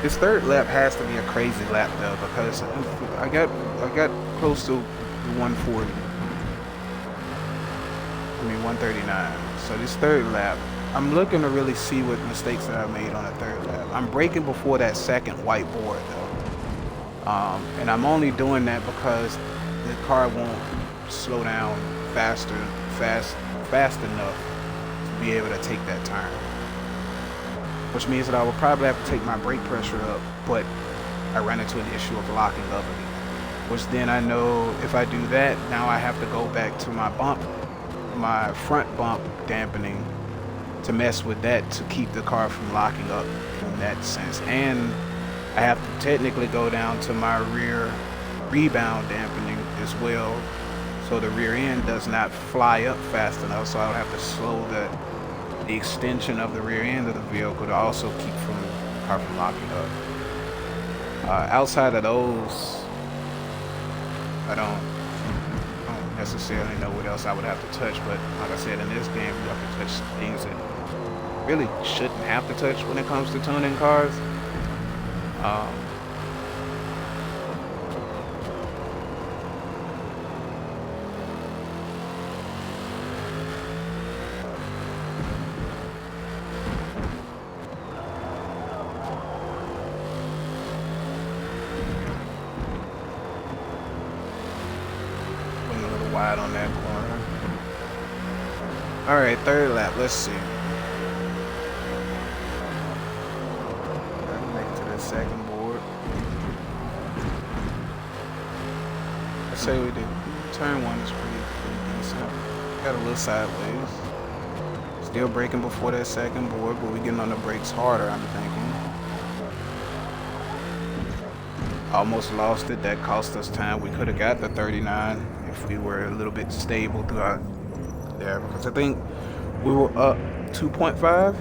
Speaker 1: This third lap has to be a crazy lap though, because I got close to 140. I mean 139. So this third lap, I'm looking to really see what mistakes that I made on the third lap. I'm braking before that second whiteboard though. And I'm only doing that because the car won't slow down fast enough to be able to take that turn. Which means that I will probably have to take my brake pressure up, but I ran into an issue of locking up again. Which then I know if I do that, now I have to go back to my front bump dampening to mess with that to keep the car from locking up in that sense. And I have to technically go down to my rear rebound dampening as well, so the rear end does not fly up fast enough, so I don't have to slow the extension of the rear end of the vehicle to also keep the car from locking up. Outside of those, I don't necessarily know what else I would have to touch, but like I said, in this game you have to touch things that really shouldn't have to touch when it comes to tuning cars. wide on that corner. All right, third lap. Let's see. Make it to the second board. Let's say we did. Turn one is pretty decent. Got a little sideways. Still braking before that second board, but we're getting on the brakes harder, I'm thinking. Almost lost it. That cost us time. We could have got the 39 if we were a little bit stable throughout there, because I think we were up 2.5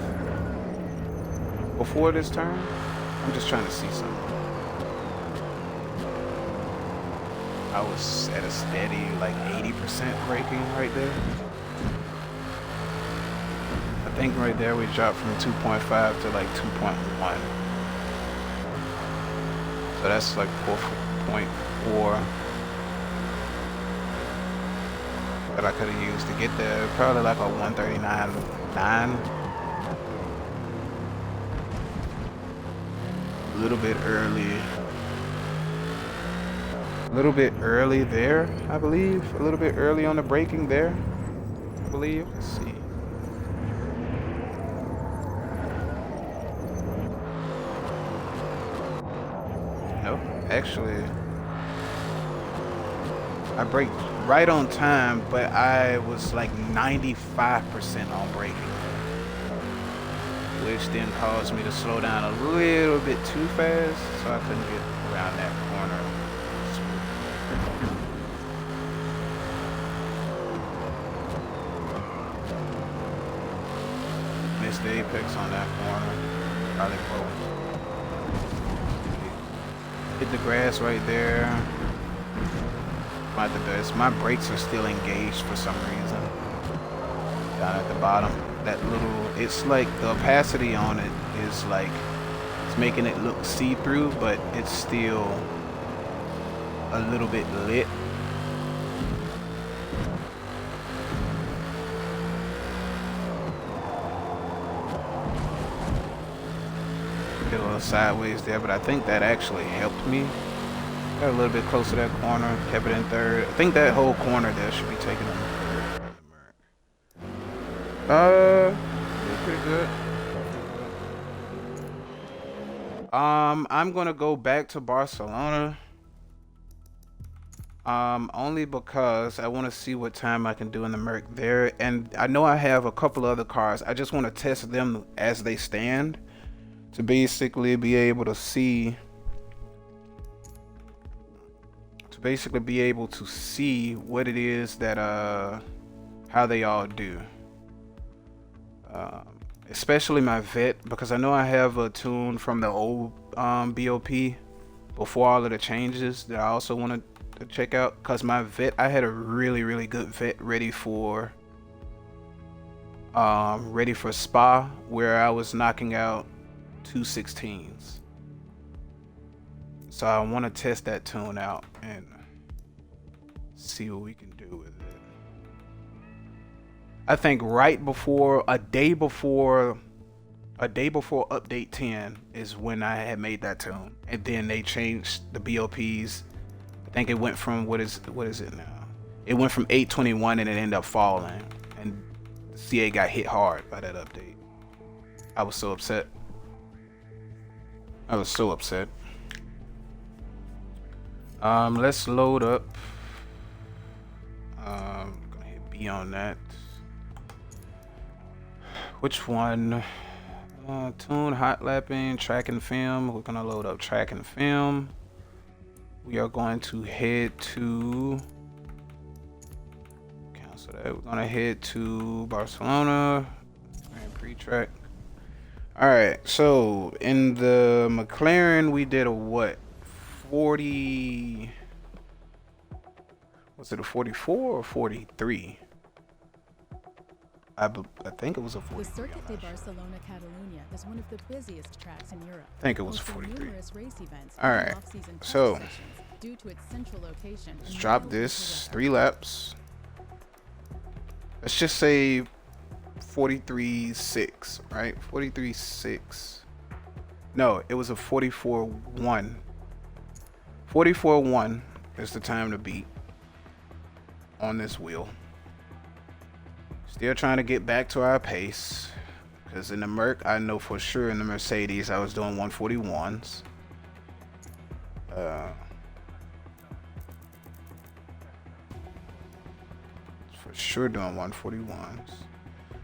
Speaker 1: before this turn. I'm just trying to see something. I was at a steady like 80% braking right there. I think right there we dropped from 2.5 to like 2.1. So that's like 4.4 that I could have used to get there. Probably like a 139.9. A little bit early. A little bit early there, I believe. A little bit early on the braking there, I believe. Let's see. Nope, actually, I braked right on time, but I was like 95% on braking, which then caused me to slow down a little bit too fast, so I couldn't get around that corner. Missed the apex on that corner. Probably broke. Hit the grass right there. Not the best. My brakes are still engaged for some reason. Down at the bottom. That little, it's like the opacity on it is like, it's making it look see-through, but it's still a little bit lit. Get a little sideways there, but I think that actually helped me. Got a little bit closer to that corner, kept it in third. I think that whole corner there should be taken in third. Pretty good. I'm gonna go back to Barcelona. Only because I want to see what time I can do in the Merc there, and I know I have a couple other cars. I just want to test them as they stand to basically be able to see. What it is that how they all do. Especially my vet, because I know I have a tune from the old BOP before all of the changes that I also want to check out, because my vet, I had a really good vet ready for Spa, where I was knocking out 216s. So I want to test that tune out and see what we can do with it. I think right before a day before update 10 is when I had made that tune, and then they changed the BOPs. I think it went from what is it now? It went from 821 and it ended up falling, and the CA got hit hard by that update. I was so upset. Let's load up. Gonna hit B on that. Which one? Tune, hot lapping, track and film. We're gonna load up track and film. We are going to head to, cancel that. We're gonna head to Barcelona Grand Prix track. All right, so in the McLaren we did a what? 40, was it a 44 or 43? I think it was a 43.
Speaker 2: The Circuit de Barcelona Catalunya is one of the busiest tracks in Europe.
Speaker 1: I think it was
Speaker 2: hosting
Speaker 1: 43.
Speaker 2: numerous race events
Speaker 1: All
Speaker 2: and
Speaker 1: right,
Speaker 2: off-season test
Speaker 1: so
Speaker 2: sessions due to its central location.
Speaker 1: let's drop this 3 laps. Let's just say 43.6, right? 43.6. No, it was a 44.1. 44.1 is the time to beat on this wheel. Still trying to get back to our pace. Because in the Merc, I know for sure in the Mercedes, I was doing 141s. For sure doing 141s.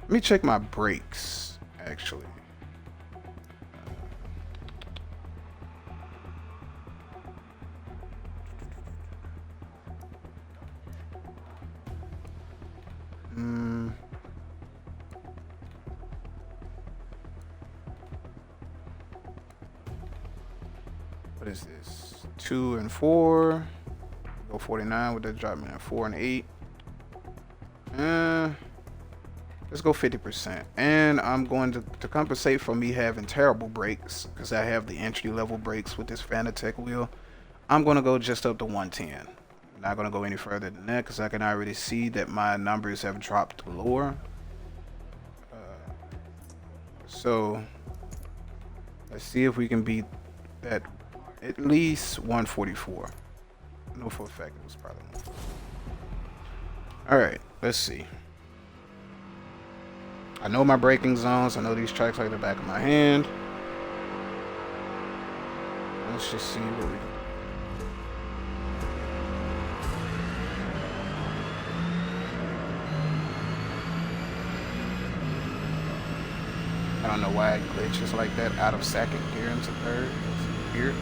Speaker 1: Let me check my brakes, actually. What is this? 2 and 4. Go 49 with that drop me at 4 and 8. Let's go 50%. And I'm going to compensate for me having terrible brakes, because I have the entry level brakes with this Fanatec wheel. I'm going to go just up to 110. I'm not going to go any further than that, because I can already see that my numbers have dropped lower. So let's see if we can beat that at least 144. I know for a fact it was probably 144. Alright, let's see. I know my braking zones. I know these tracks like the back of my hand. Let's just see what we can do. I don't know why it glitches like that out of second gear into third. It's weird.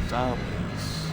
Speaker 1: Sideways.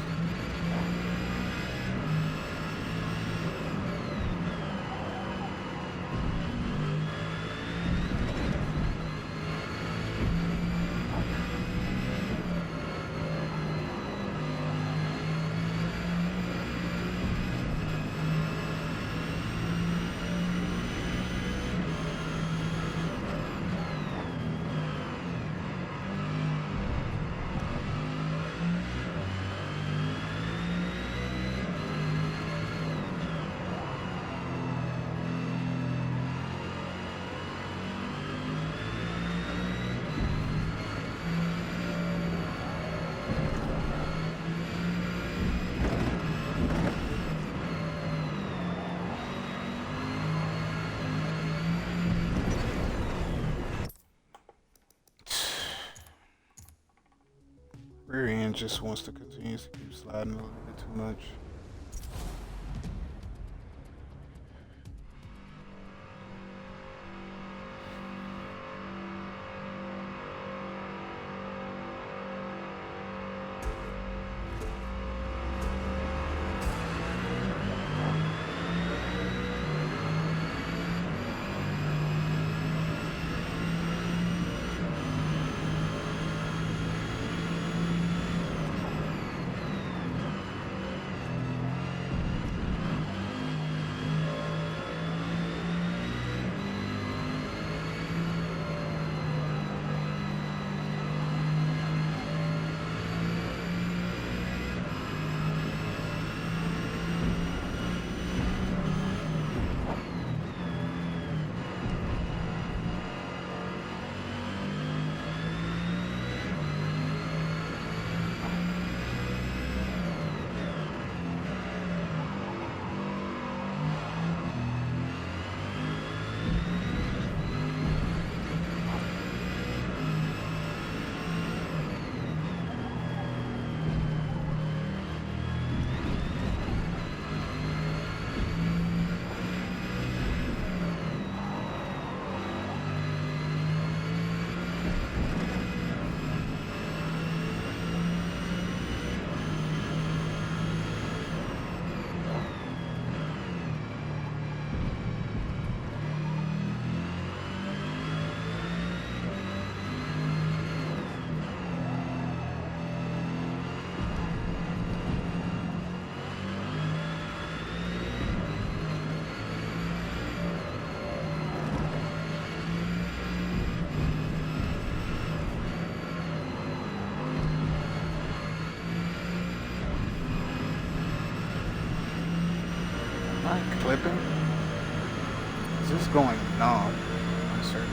Speaker 1: Rear end just wants to continue to keep sliding a little bit too much. Not clipping? Is this going? No. Uncertain.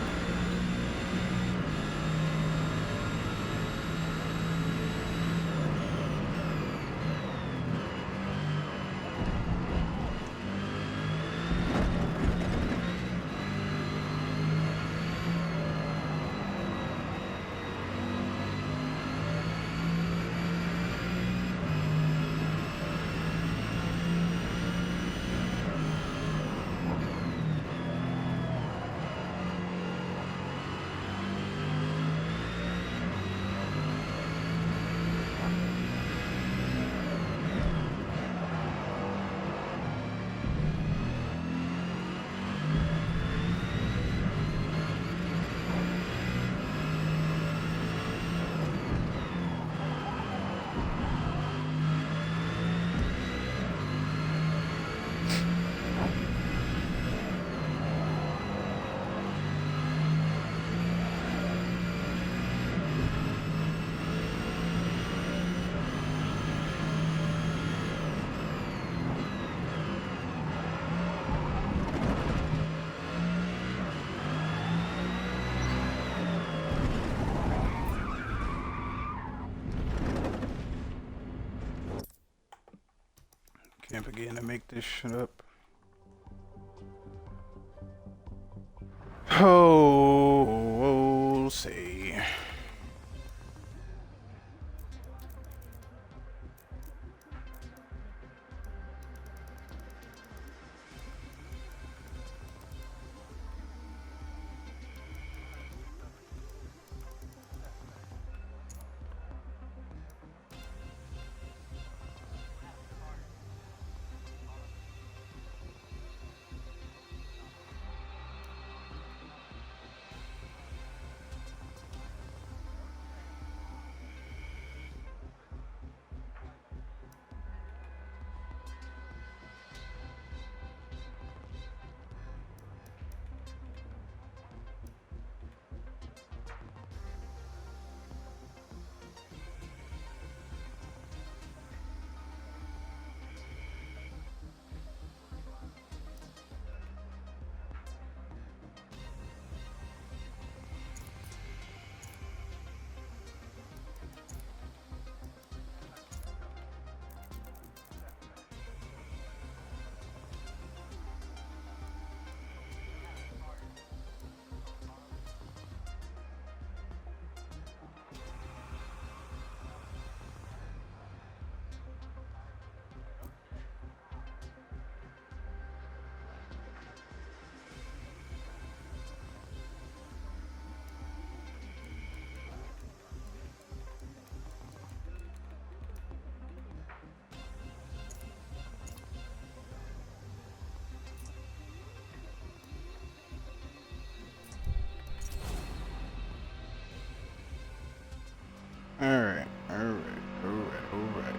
Speaker 1: Can't begin to make this shit up. Oh, we'll see. Alright, alright, alright.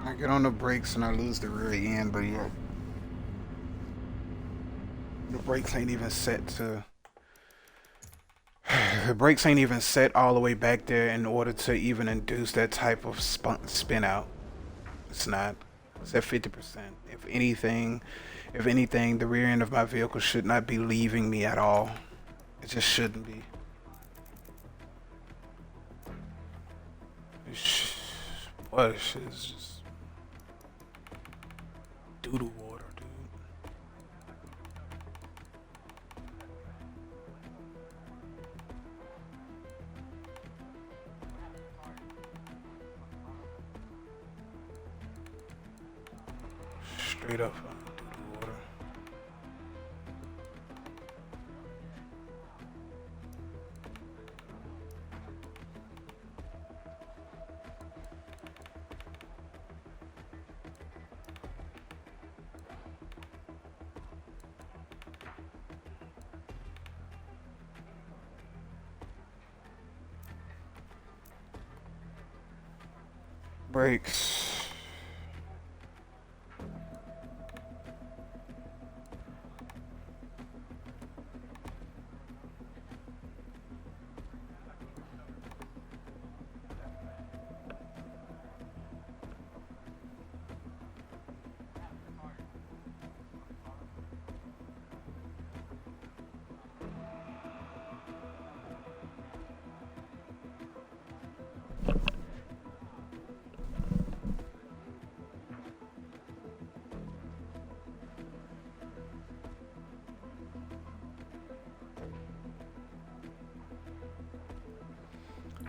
Speaker 1: I get on the brakes and I lose the rear end, but yeah. The brakes ain't even set to... The brakes ain't even set all the way back there in order to even induce that type of spin out. It's not. It's at 50%. If anything, the rear end of my vehicle should not be leaving me at all. It just shouldn't be. Boy, this shit is just doo-doo water, dude. straight up through the water. Brakes.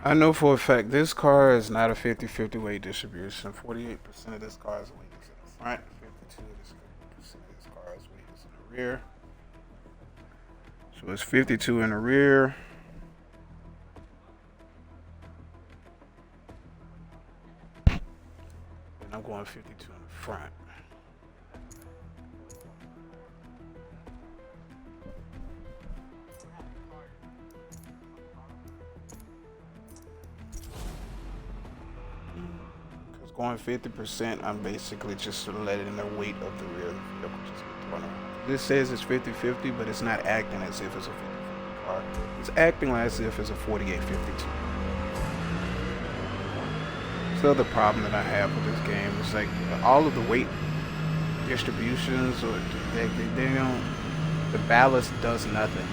Speaker 1: I know for a fact this car is not a 50-50 weight distribution. 48% of this car's weight is in the front, 52% of this car's weight is in the rear. So it's 52 in the rear. And I'm going 52 in the front. Going 50%, I'm basically just letting the weight of the rear of the vehicle just get thrown around. This says it's 50-50, but it's not acting as if it's a 50-50 car. It's acting as if it's a 48-52. So the problem that I have with this game is like all of the weight distributions, or they don't. The ballast does nothing.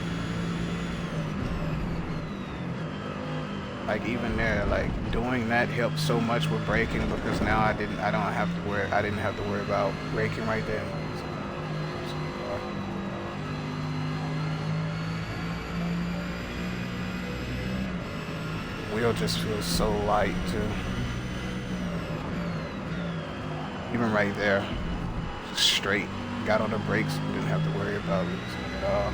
Speaker 1: Like even there, like doing that helped so much with braking, because now I didn't have to worry about braking right there. Wheel just feels so light too. Even right there, just straight. Got on the brakes and didn't have to worry about it at all.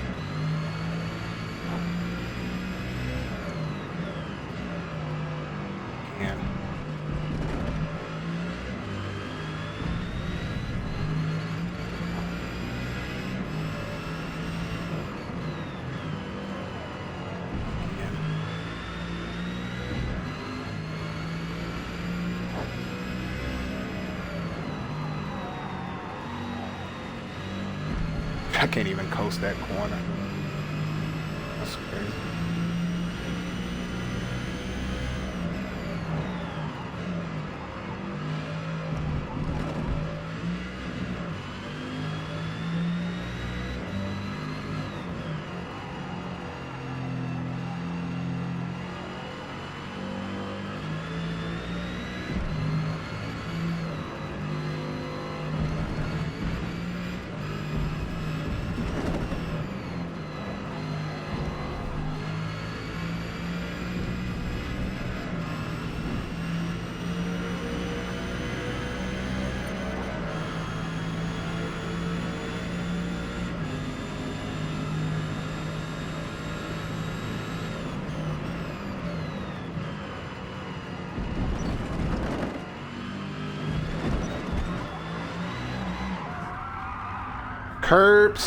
Speaker 1: I can't even coast that corner. That's crazy.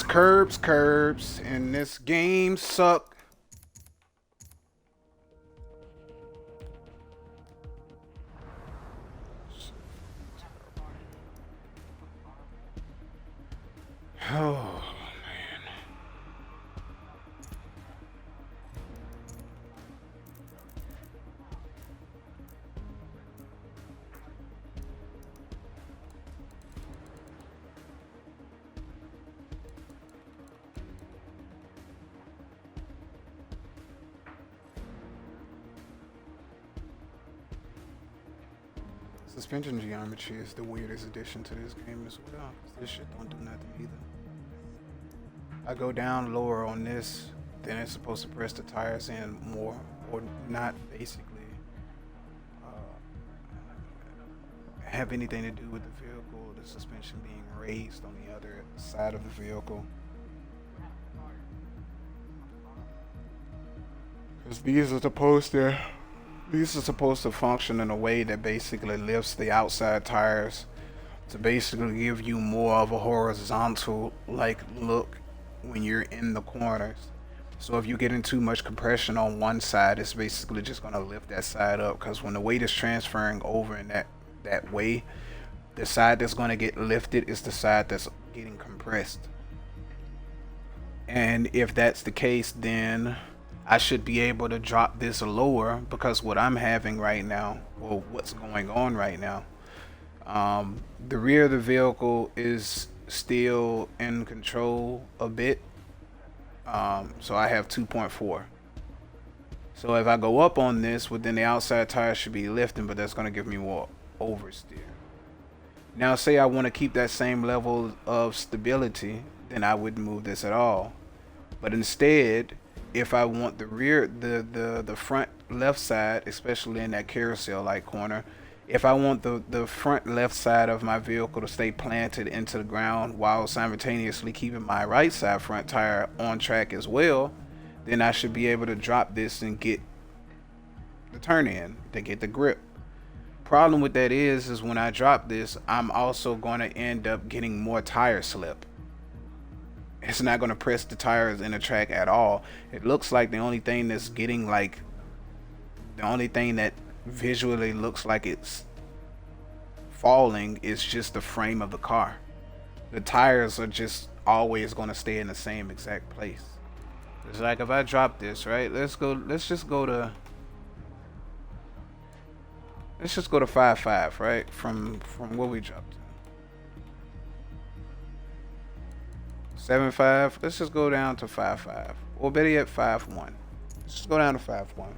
Speaker 1: Curbs, and this game suck. Oh man. Suspension geometry is the weirdest addition to this game as well. This shit don't do nothing either. I go down lower on this, then it's supposed to press the tires in more, or not basically have anything to do with the vehicle. the suspension being raised on the other side of the vehicle. Because these are supposed to function in a way that basically lifts the outside tires to basically give you more of a horizontal like look when you're in the corners. So if you're getting too much compression on one side, it's basically just going to lift that side up, because when the weight is transferring over in that way, the side that's going to get lifted is the side that's getting compressed. And if that's the case, then I should be able to drop this lower, because what I'm having right now, or what's going on right now, the rear of the vehicle is still in control a bit. So I have 2.4. So if I go up on this, well, then the outside tire should be lifting, but that's going to give me more oversteer. Now, say I want to keep that same level of stability, then I wouldn't move this at all. But instead, if I want the rear, the front left side, especially in that carousel-like corner, if I want the front left side of my vehicle to stay planted into the ground while simultaneously keeping my right side front tire on track as well, then I should be able to drop this and get the turn in, to get the grip. Problem with that is when I drop this, I'm also going to end up getting more tire slip. It's not going to press the tires in the track at all. It looks like the only thing that's getting, like, the only thing that visually looks like it's falling is just the frame of the car. The tires are just always going to stay in the same exact place. It's like if I drop this, right? Let's just go to 5.5, right? From where we dropped to 7.5. Let's just go down to 5.5, or better yet 5.1. Let's just go down to 5.1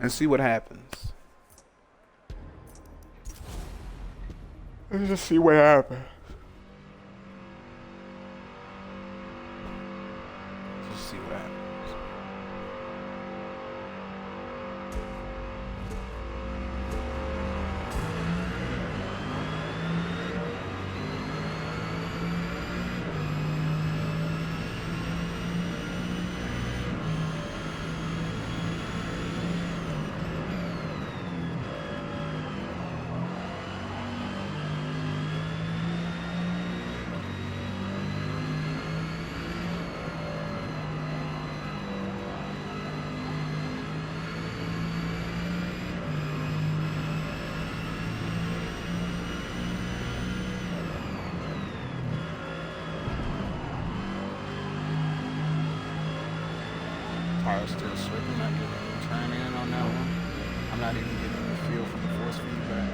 Speaker 1: and see what happens. Let's just see what happens. Just see what happens. Tires still slipping, not getting any turn in on that one. I'm not even getting the feel from the force feedback.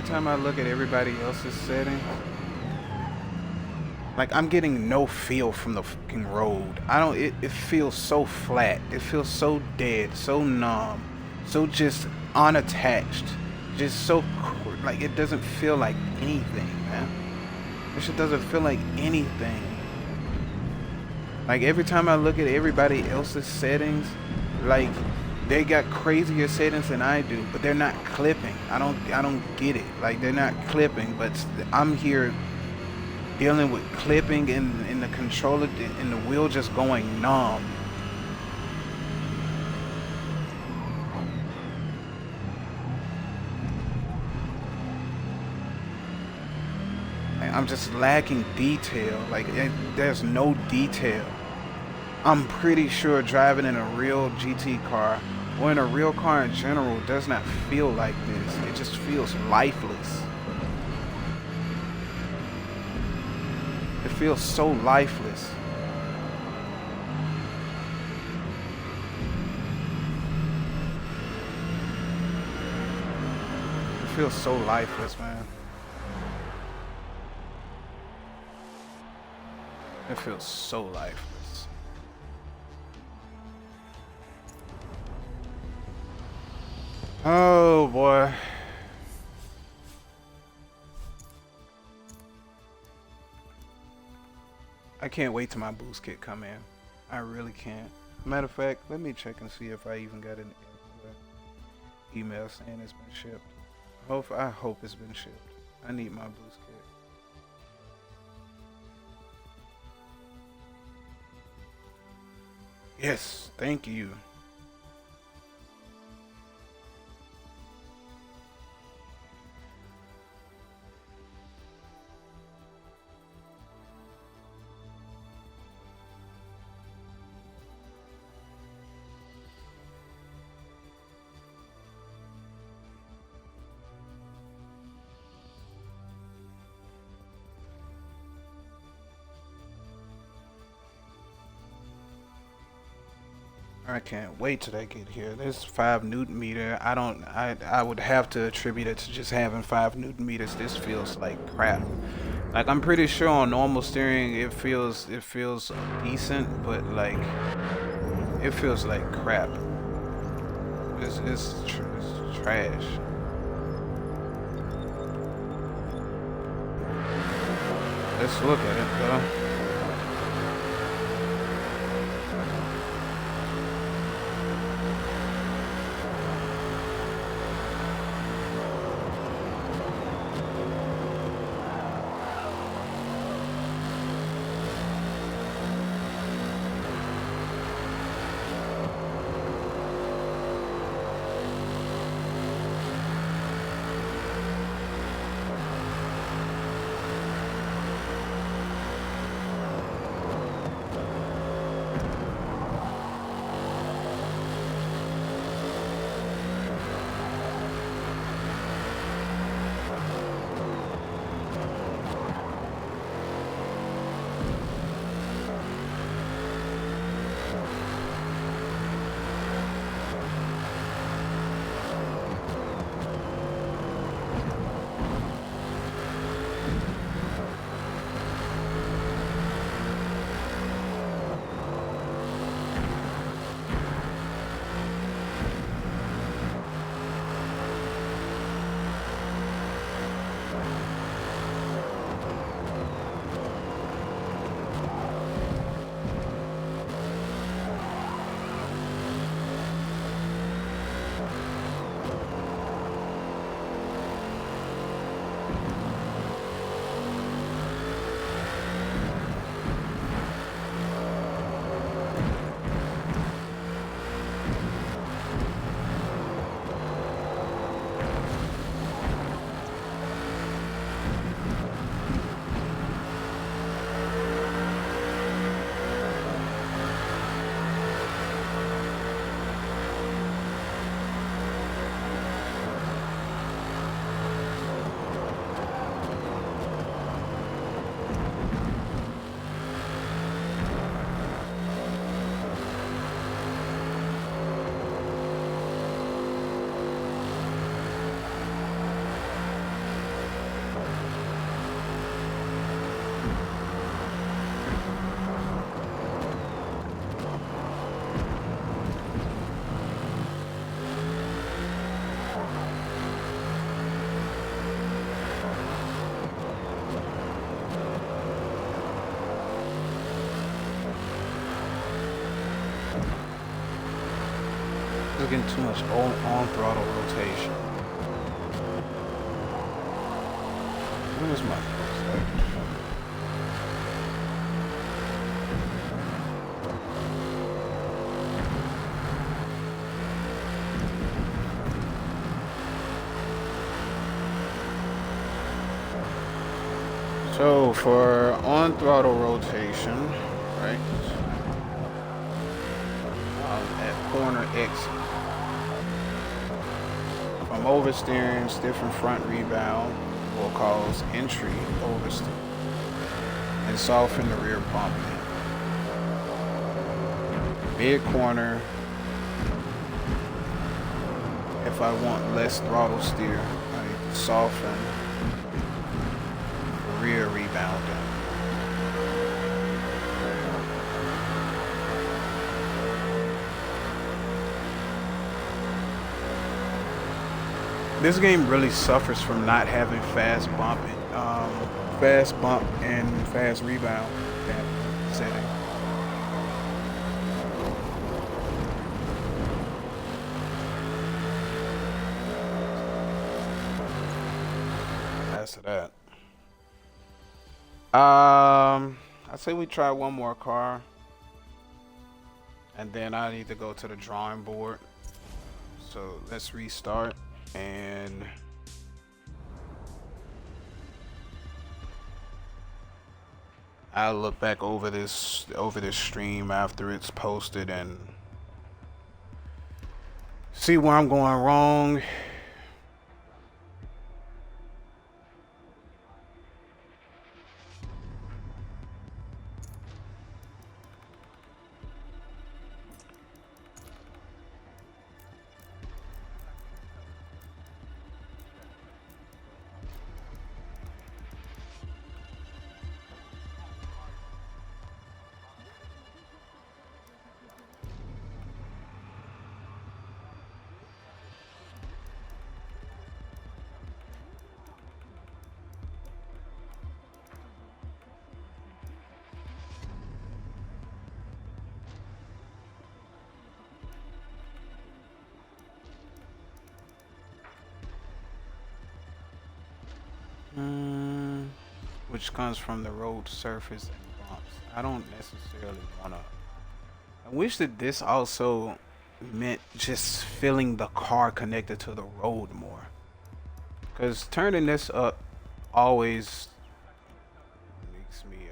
Speaker 1: time I look at everybody else's settings, like I'm getting no feel from the fucking road. I don't. It feels so flat. It feels so dead, so numb, so just unattached, just so like it doesn't feel like anything, man. It just doesn't feel like anything. Like every time I look at everybody else's settings, like they got crazier settings than I do, but they're not clipping. I don't get it. Like they're not clipping, but I'm here dealing with clipping and the controller and the wheel just going numb. Like, I'm just lacking detail. Like there's no detail. I'm pretty sure driving in a real GT car or in a real car in general does not feel like this. It just feels lifeless. It feels so lifeless. It feels so lifeless, man. It feels so lifeless. Oh boy. I can't wait till my boost kit come in. I really can't. Matter of fact, let me check and see if I even got an email saying it's been shipped. I hope it's been shipped. I need my boost kit. Yes, thank you. I can't wait till they get here. This 5 Newton meter, I would have to attribute it to just having 5 Newton meters. This feels like crap. Like I'm pretty sure on normal steering it feels decent, but like it feels like crap. It's trash. Let's look at it though. are getting too much on throttle rotation. Where's my So for on throttle rotation, right? At corner exit. From oversteering, stiffen front rebound will cause entry oversteer and soften the rear bump. Mid corner, if I want less throttle steer, I soften the rear rebound. This game really suffers from not having fast bump and fast rebound setting. As to that, I say we try one more car, and then I need to go to the drawing board. So let's restart. And I'll look back over this stream after it's posted and see where I'm going wrong. Which comes from the road surface and bumps. I don't necessarily wanna. I wish that this also meant just feeling the car connected to the road more. Cause turning this up always makes me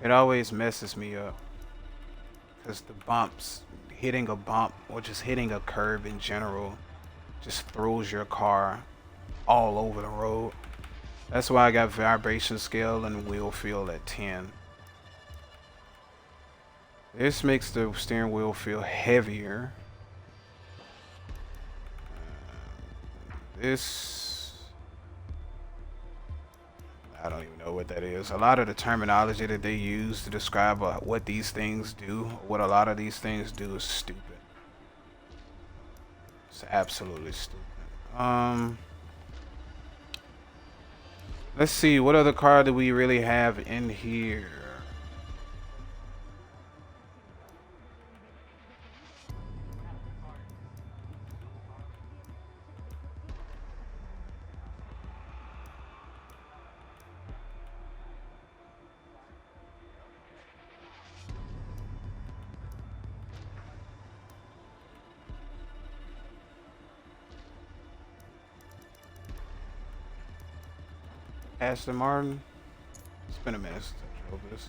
Speaker 1: it always messes me up. Cause the bumps, hitting a bump or just hitting a curb in general just throws your car all over the road. That's why I got vibration scale and wheel feel at 10. This makes the steering wheel feel heavier. This, I don't even know what that is. A lot of the terminology that they use to describe what these things do, what a lot of these things do, is stupid. It's absolutely stupid. Let's see, what other car do we really have in here? Aston Martin. It's been a minute since I drove this.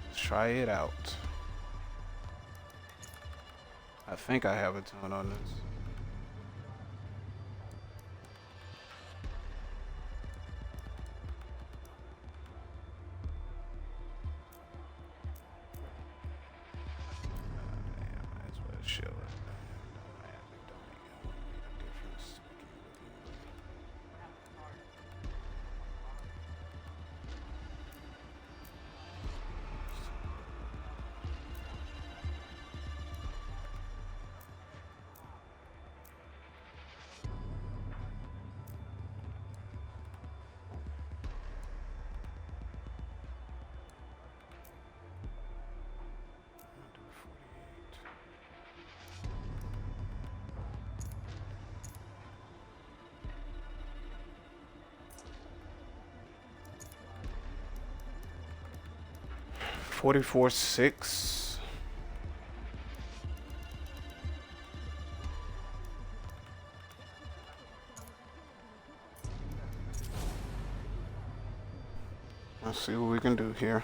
Speaker 1: Let's try it out. I think I have a tone on this. That's what it shows. 44.6. Let's see what we can do here.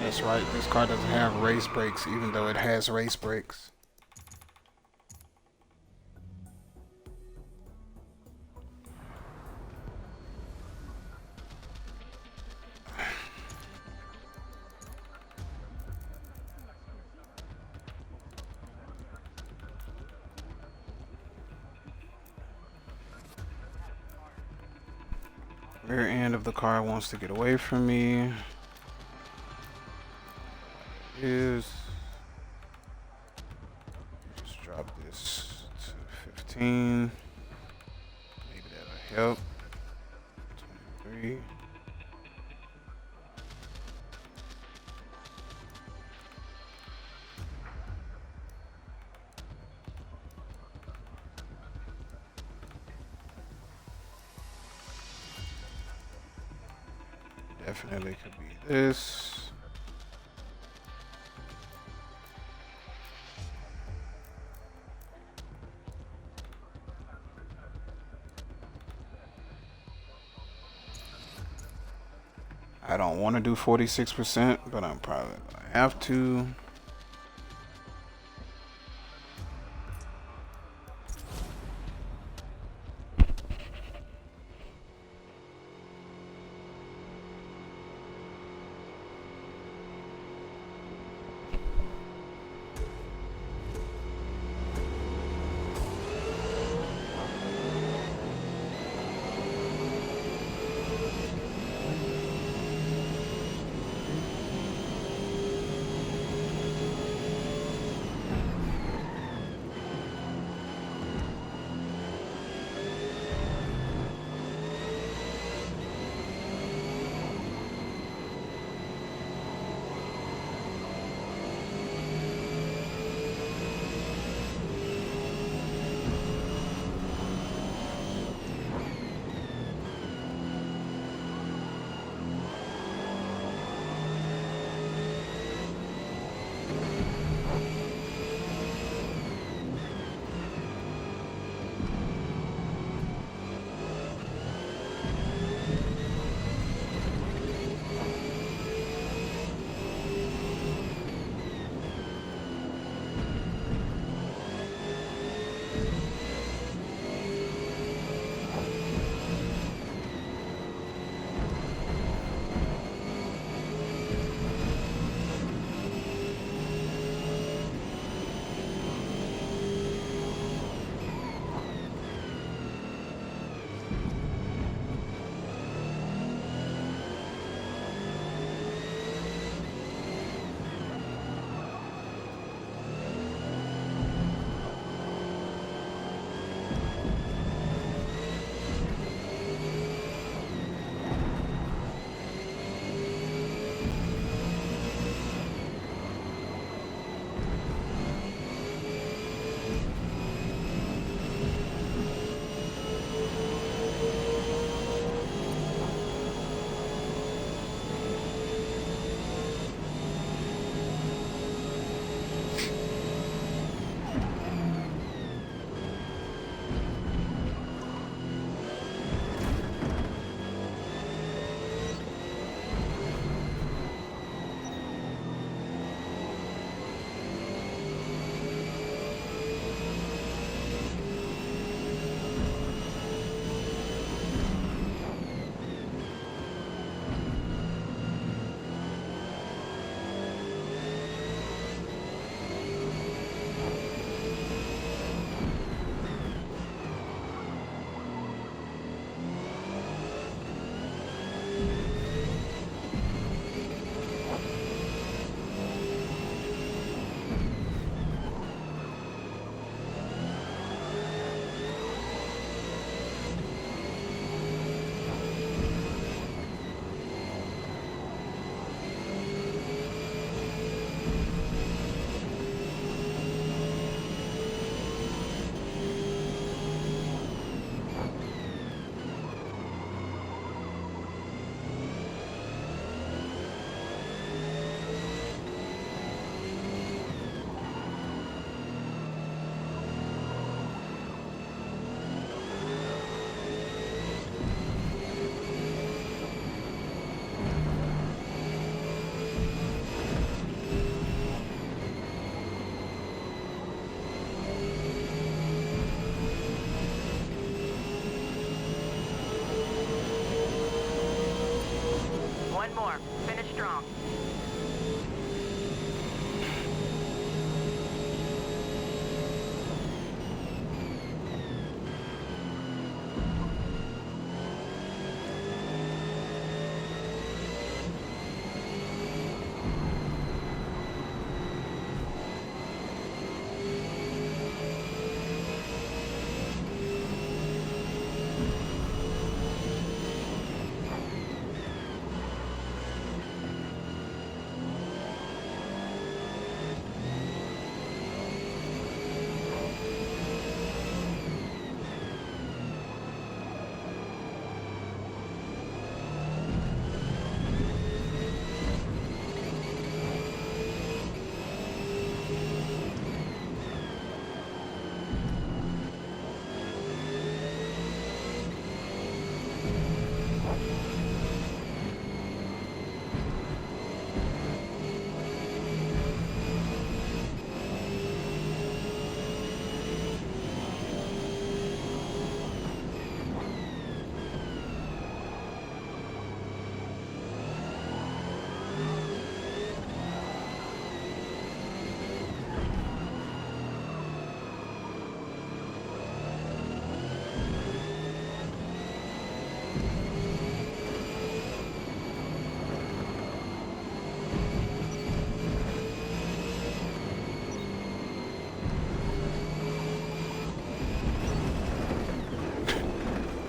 Speaker 1: That's right, this car doesn't have race brakes, even though it has race brakes. Rear end of the car wants to get away from me. Just drop this to 15. Maybe that'll help. 23. Definitely could be this. I don't want to do 46%, but I'm probably gonna have to.
Speaker 3: One more. Finish strong.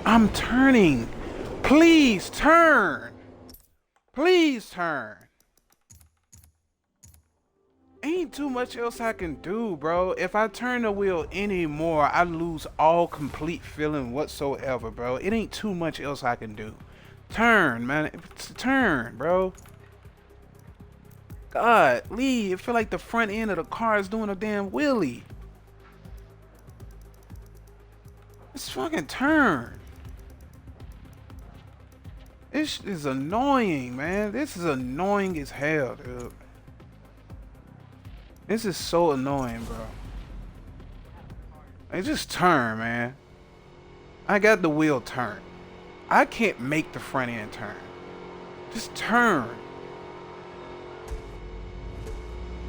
Speaker 1: I'm turning. Please turn. Please turn. Ain't too much else I can do, bro. If I turn the wheel anymore, I lose all complete feeling whatsoever, bro. It ain't too much else I can do. Turn, man. Turn, bro. God, Lee, it feel like the front end of the car is doing a damn wheelie. It's fucking turn. This is annoying, man. This is annoying as hell, dude. This is so annoying, bro. Hey, just turn, man. I got the wheel turn. I can't make the front end turn. Just turn.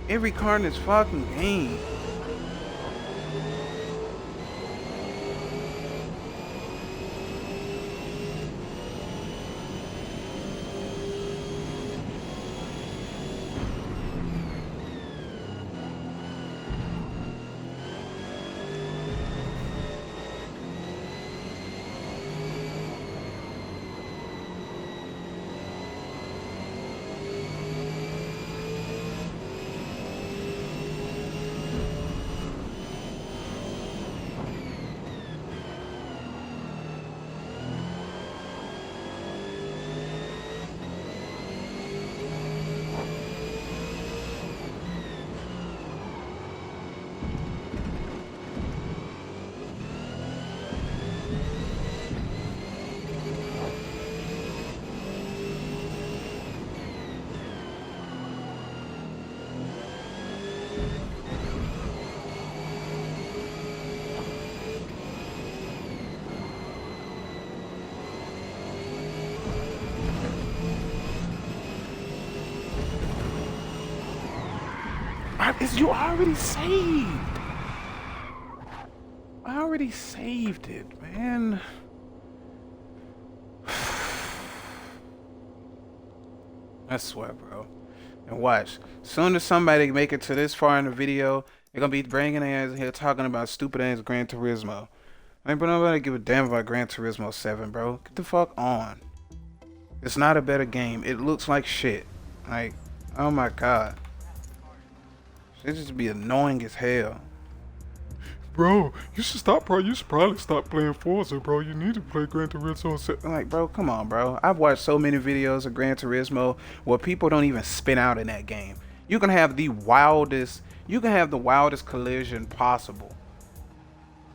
Speaker 1: Every car in this fucking game. You already saved. I already saved it, man. I swear, bro. And watch. Soon as somebody make it to this far in the video, they're gonna be bringing their ass in here talking about stupid ass Gran Turismo. Like, but nobody give a damn about Gran Turismo 7, bro. Get the fuck on. It's not a better game. It looks like shit. Like, oh my god. It just be annoying as hell.
Speaker 4: Bro, you should probably stop playing Forza, bro. You need to play Gran Turismo.
Speaker 1: Like, bro, come on, bro. I've watched so many videos of Gran Turismo where people don't even spin out in that game. You can have the wildest collision possible,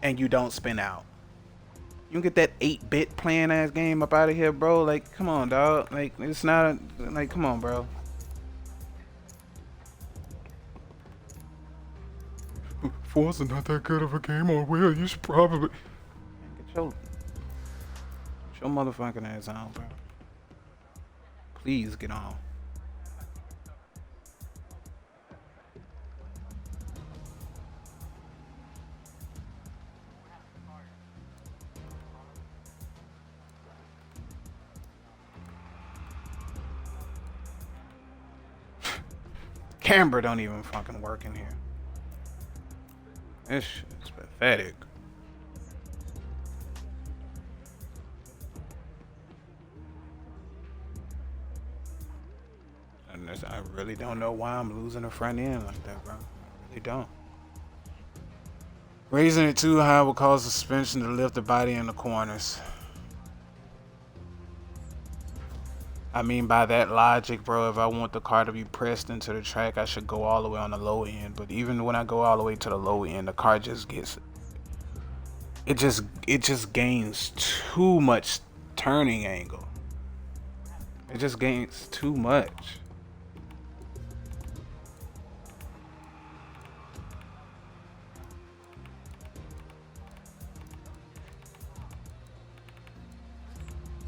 Speaker 1: and you don't spin out. You can get that 8-bit playing ass game up out of here, bro. Like, come on, dog. Like, it's not like, come on, bro.
Speaker 4: Forza not that good of a game on wheel. You should probably
Speaker 1: Get your motherfucking ass on, bro. Please get on. Camber don't even fucking work in here. This shit's pathetic. And I really don't know why I'm losing the front end like that, bro. I really don't. Raising it too high will cause the suspension to lift the body in the corners. I mean, by that logic, bro, if I want the car to be pressed into the track, I should go all the way on the low end. But even when I go all the way to the low end, the car just gets... It just gains too much turning angle. It just gains too much.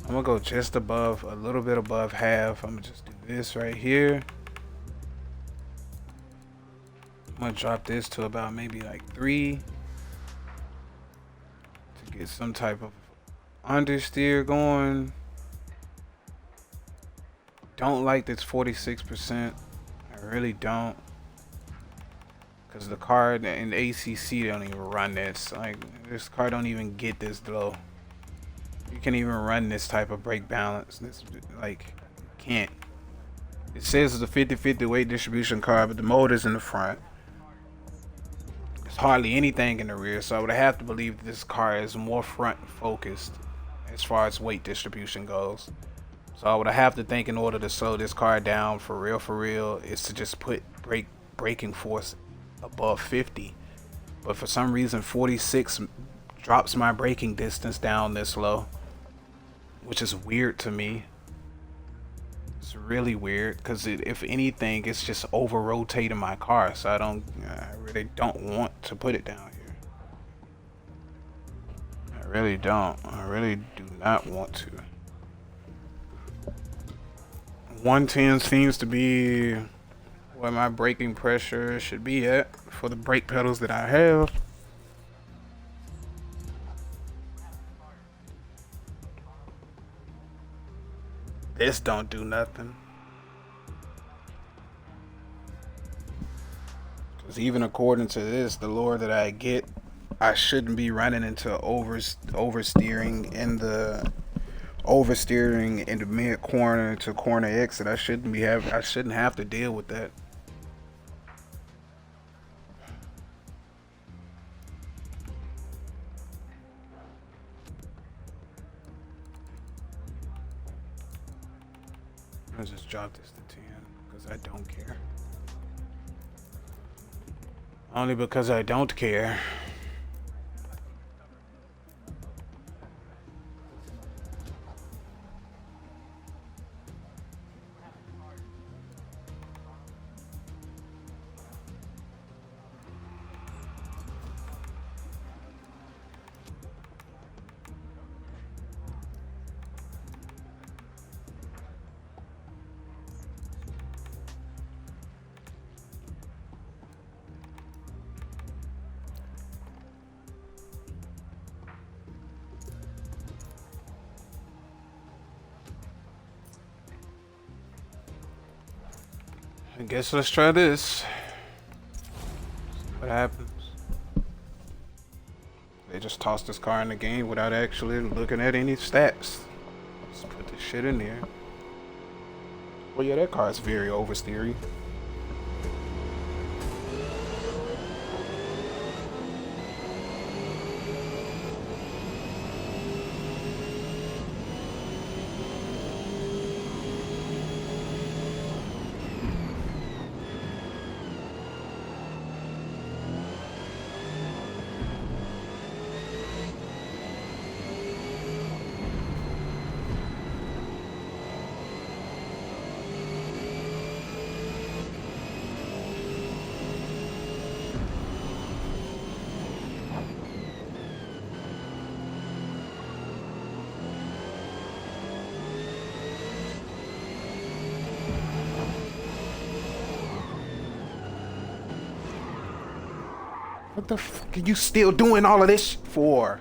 Speaker 1: I'm gonna go just above, a little bit above half. I'm gonna just do this right here. I'm gonna drop this to about maybe like 3 to get some type of understeer going. Don't like this 46%. I really don't. Cause the car and the ACC don't even run this. Like, this car don't even get this low. You can't even run this type of brake balance. This, like, can't. It says it's a 50-50 weight distribution car, but the motor's in the front. There's hardly anything in the rear, so I would have to believe that this car is more front focused as far as weight distribution goes. So I would have to think in order to slow this car down for real, is to just put braking force above 50. But for some reason, 46 drops my braking distance down this low, which is weird to me. It's really weird because if anything, it's just over rotating my car. So I really don't want to put it down here. I really don't. I really do not want to. 110 seems to be where my braking pressure should be at for the brake pedals that I have. This don't do nothing. Because even according to this, the lower that I get, I shouldn't be running into oversteering in the mid corner to corner exit. I shouldn't have to deal with that. I'll just drop this to 10 because I don't care. Only because I don't care. I guess let's try this. See what happens. They just tossed this car in the game without actually looking at any stats. Just put this shit in there. Well, yeah, that car is very oversteery. What the fuck are you still doing all of this for?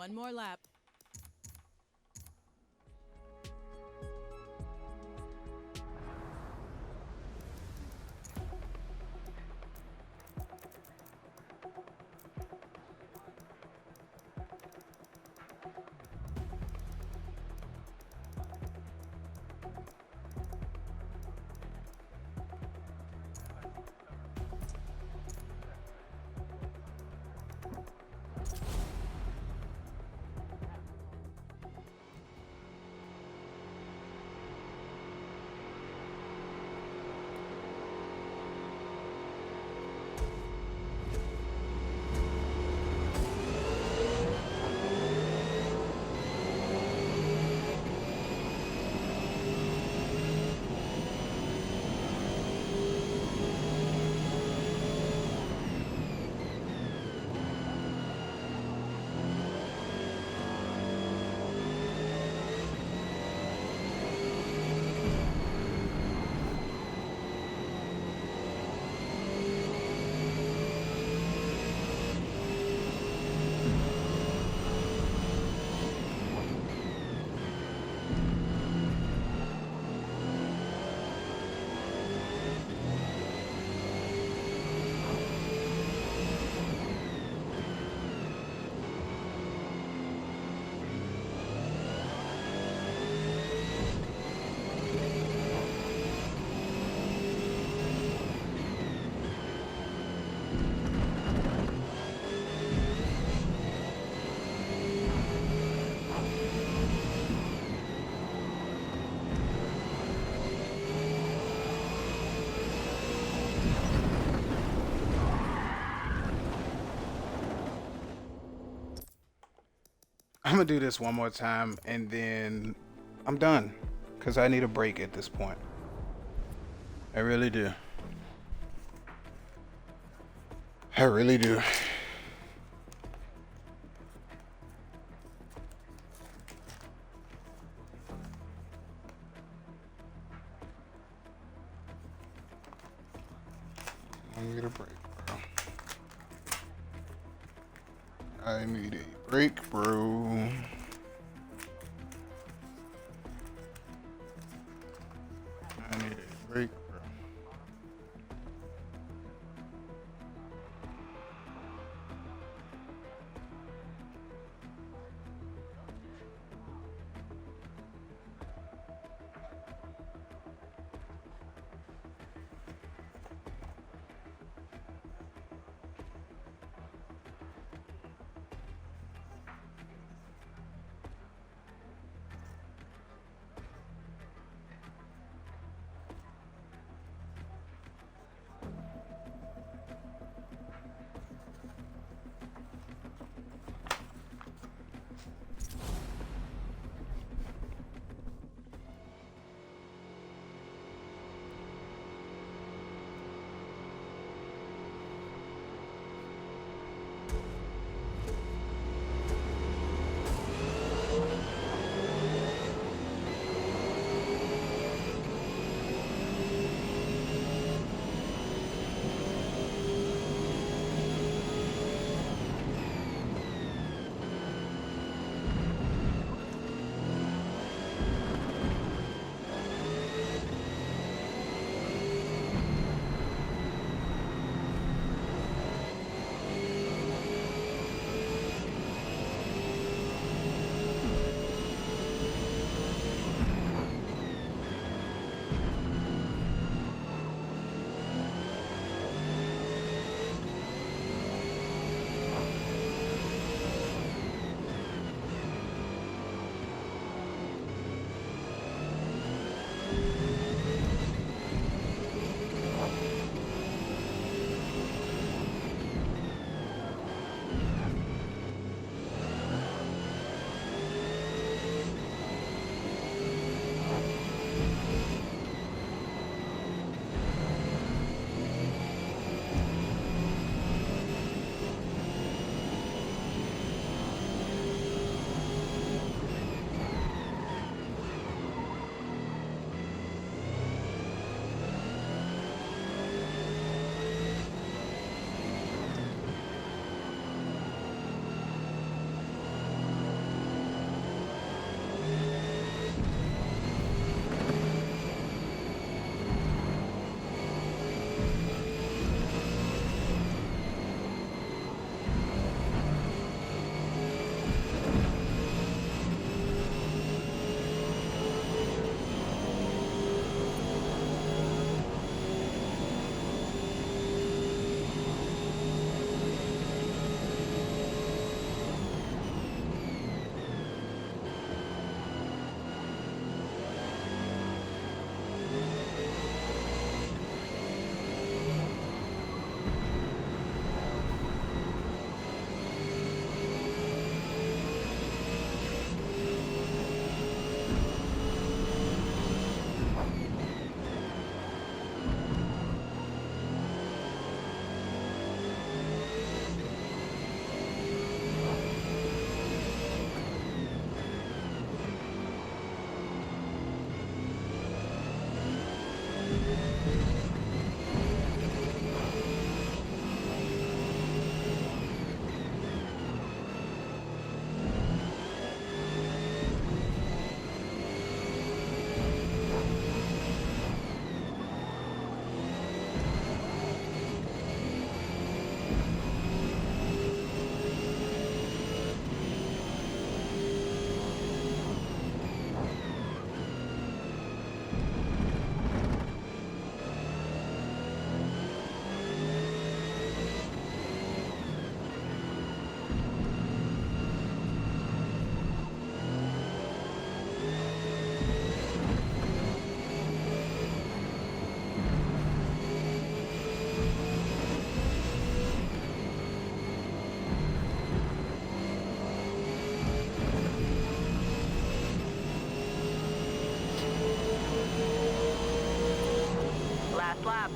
Speaker 2: One more lap.
Speaker 1: I'm gonna do this one more time and then I'm done. Cause I need a break at this point. I really do. I really do. I need a break, bro. I need a break, bro. I need a break, bro.
Speaker 3: lap.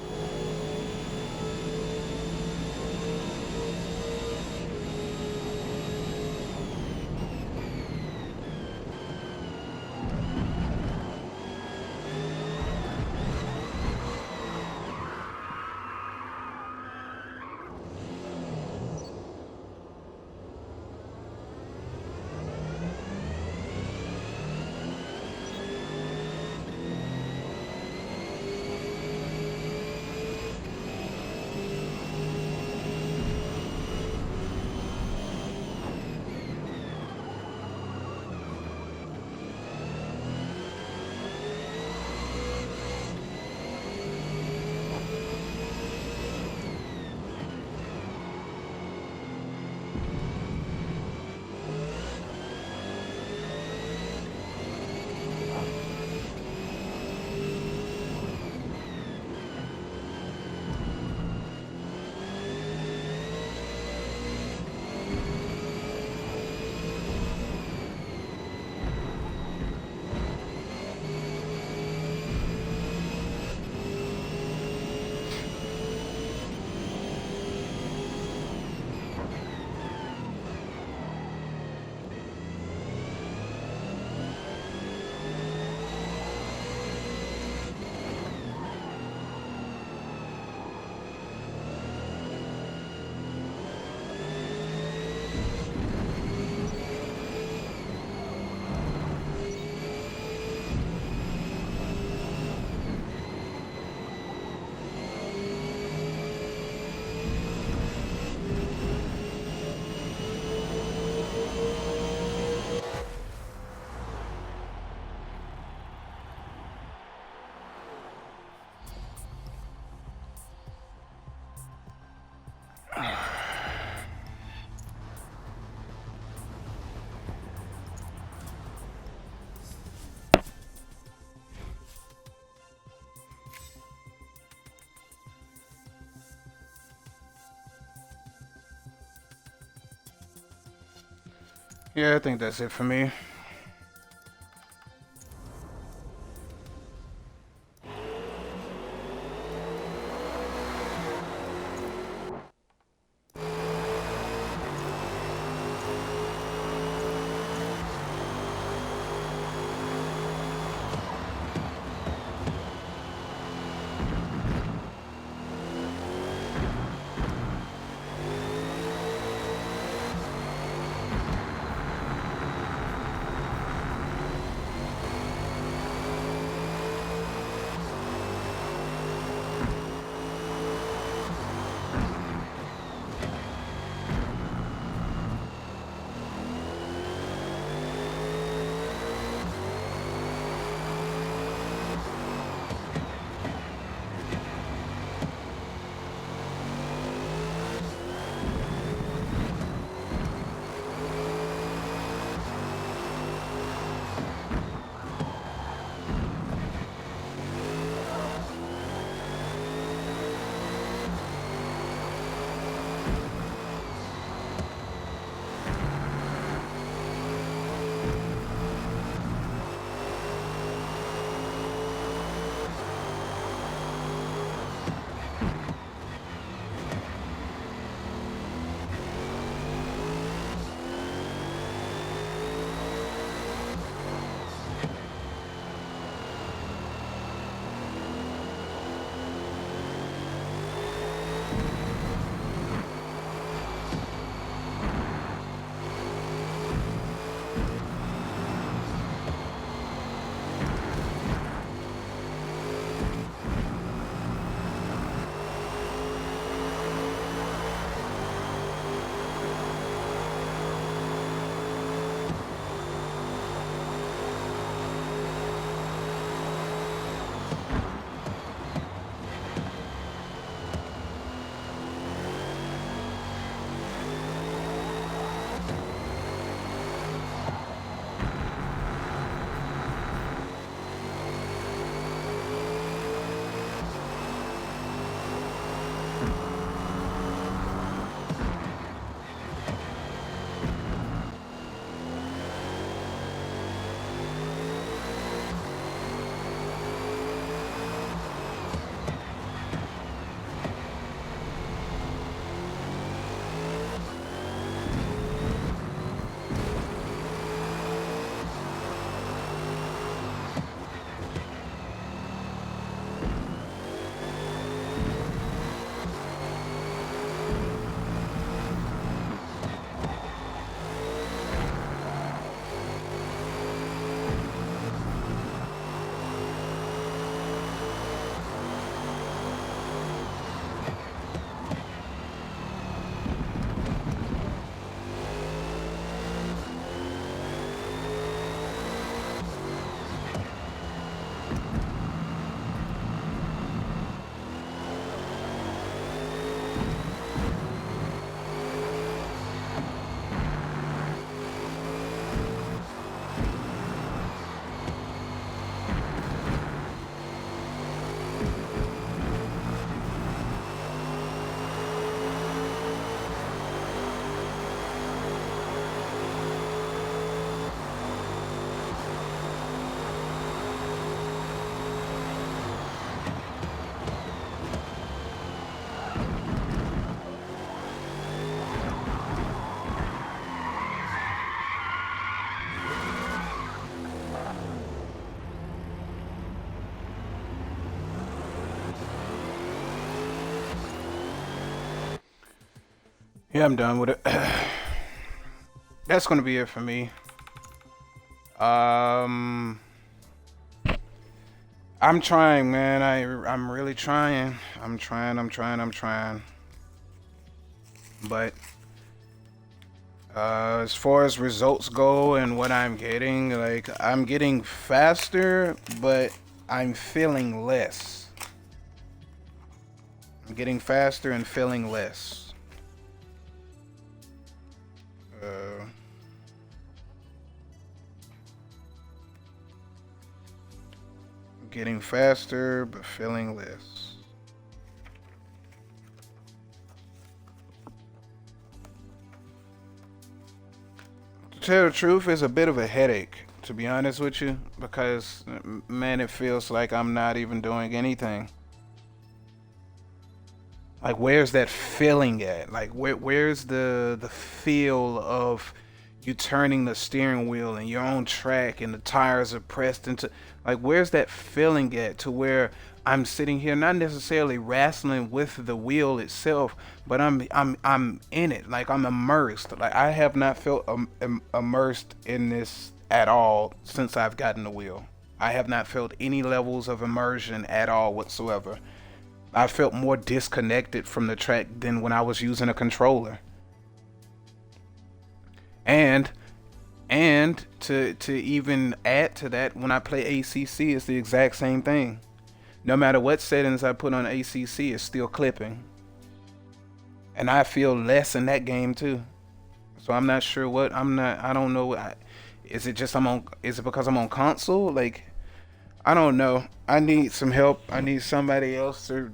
Speaker 1: Yeah, I think that's it for me. Yeah, I'm done with it. That's gonna be it for me. I'm trying, man. I'm really trying. I'm trying. But as far as results go and what I'm getting, like I'm getting faster, but I'm feeling less. I'm getting faster and feeling less. Getting faster, but feeling less. To tell the truth, it's a bit of a headache, to be honest with you, because, man, it feels like I'm not even doing anything. Like, where's that feeling at? Like, where's the feel of you turning the steering wheel and you're on track and the tires are pressed into, like, where's that feeling at to where I'm sitting here not necessarily wrestling with the wheel itself, but I'm in it. Like, I'm immersed. Like, I have not felt immersed in this at all since I've gotten the wheel. I have not felt any levels of immersion at all whatsoever. I felt more disconnected from the track than when I was using a controller. And to even add to that, when I play ACC, it's the exact same thing. No matter what settings I put on ACC, it's still clipping. And I feel less in that game too. So I'm not sure what I don't know. Is it just is it because I'm on console? Like, I don't know. I need some help. I need somebody else to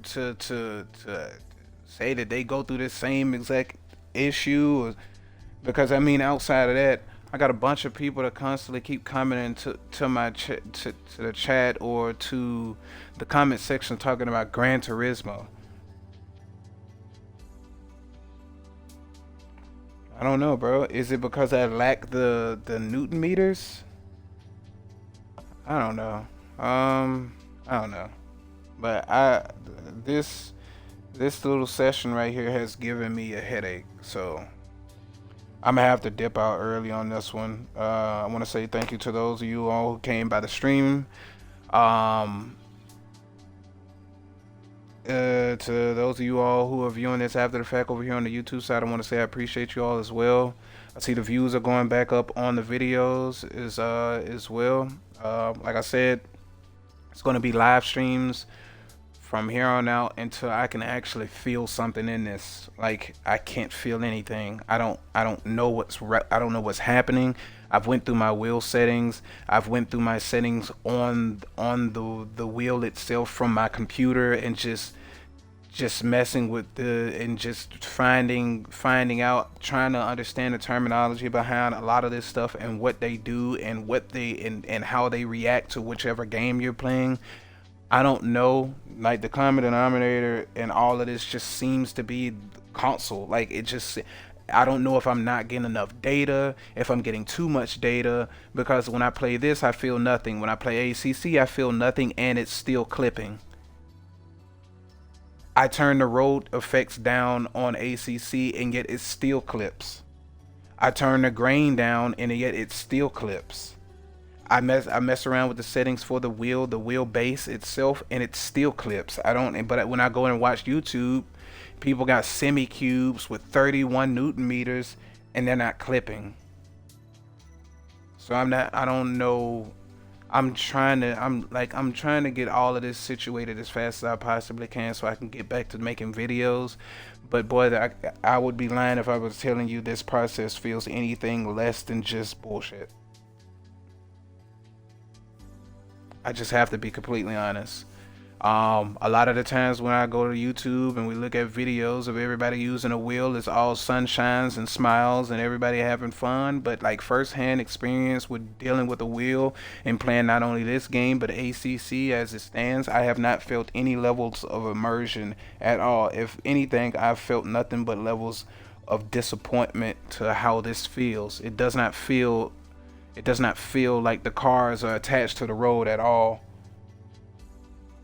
Speaker 1: say that they go through this same exact issue, because I mean, outside of that, I got a bunch of people that constantly keep commenting to my to the chat or to the comment section talking about Gran Turismo. I don't know, bro. Is it because I lack the Newton meters? I don't know. I don't know, but this little session right here has given me a headache, so I'm gonna have to dip out early on this one. I want to say thank you to those of you all who came by the stream. To those of you all who are viewing this after the fact over here on the YouTube side, I want to say I appreciate you all as well. I see the views are going back up on the videos as well. Like I said, it's going to be live streams from here on out until I can actually feel something in this. Like, I can't feel anything. I don't know I don't know what's happening. I've went through my wheel settings. I've went through my settings on the wheel itself from my computer, and just messing with and just finding out, trying to understand the terminology behind a lot of this stuff and what they do and and how they react to whichever game you're playing. I don't know. Like, the common denominator and all of this just seems to be console. Like, I don't know if I'm not getting enough data, if I'm getting too much data, because when I play this, I feel nothing. When I play ACC, I feel nothing, and it's still clipping. I turn the road effects down on ACC, and yet it still clips. I turn the grain down, and yet it still clips. I mess around with the settings for the wheel base itself, and it still clips. But when I go and watch YouTube, people got semi cubes with 31 Newton meters, and they're not clipping. So I don't know. I'm trying to get all of this situated as fast as I possibly can so I can get back to making videos. But boy, I would be lying if I was telling you this process feels anything less than just bullshit. I just have to be completely honest. A lot of the times when I go to YouTube and we look at videos of everybody using a wheel, it's all sunshines and smiles and everybody having fun. But like, first-hand experience with dealing with a wheel and playing not only this game but ACC as it stands, I have not felt any levels of immersion at all. If anything, I've felt nothing but levels of disappointment to how this feels. It does not feel like the cars are attached to the road at all.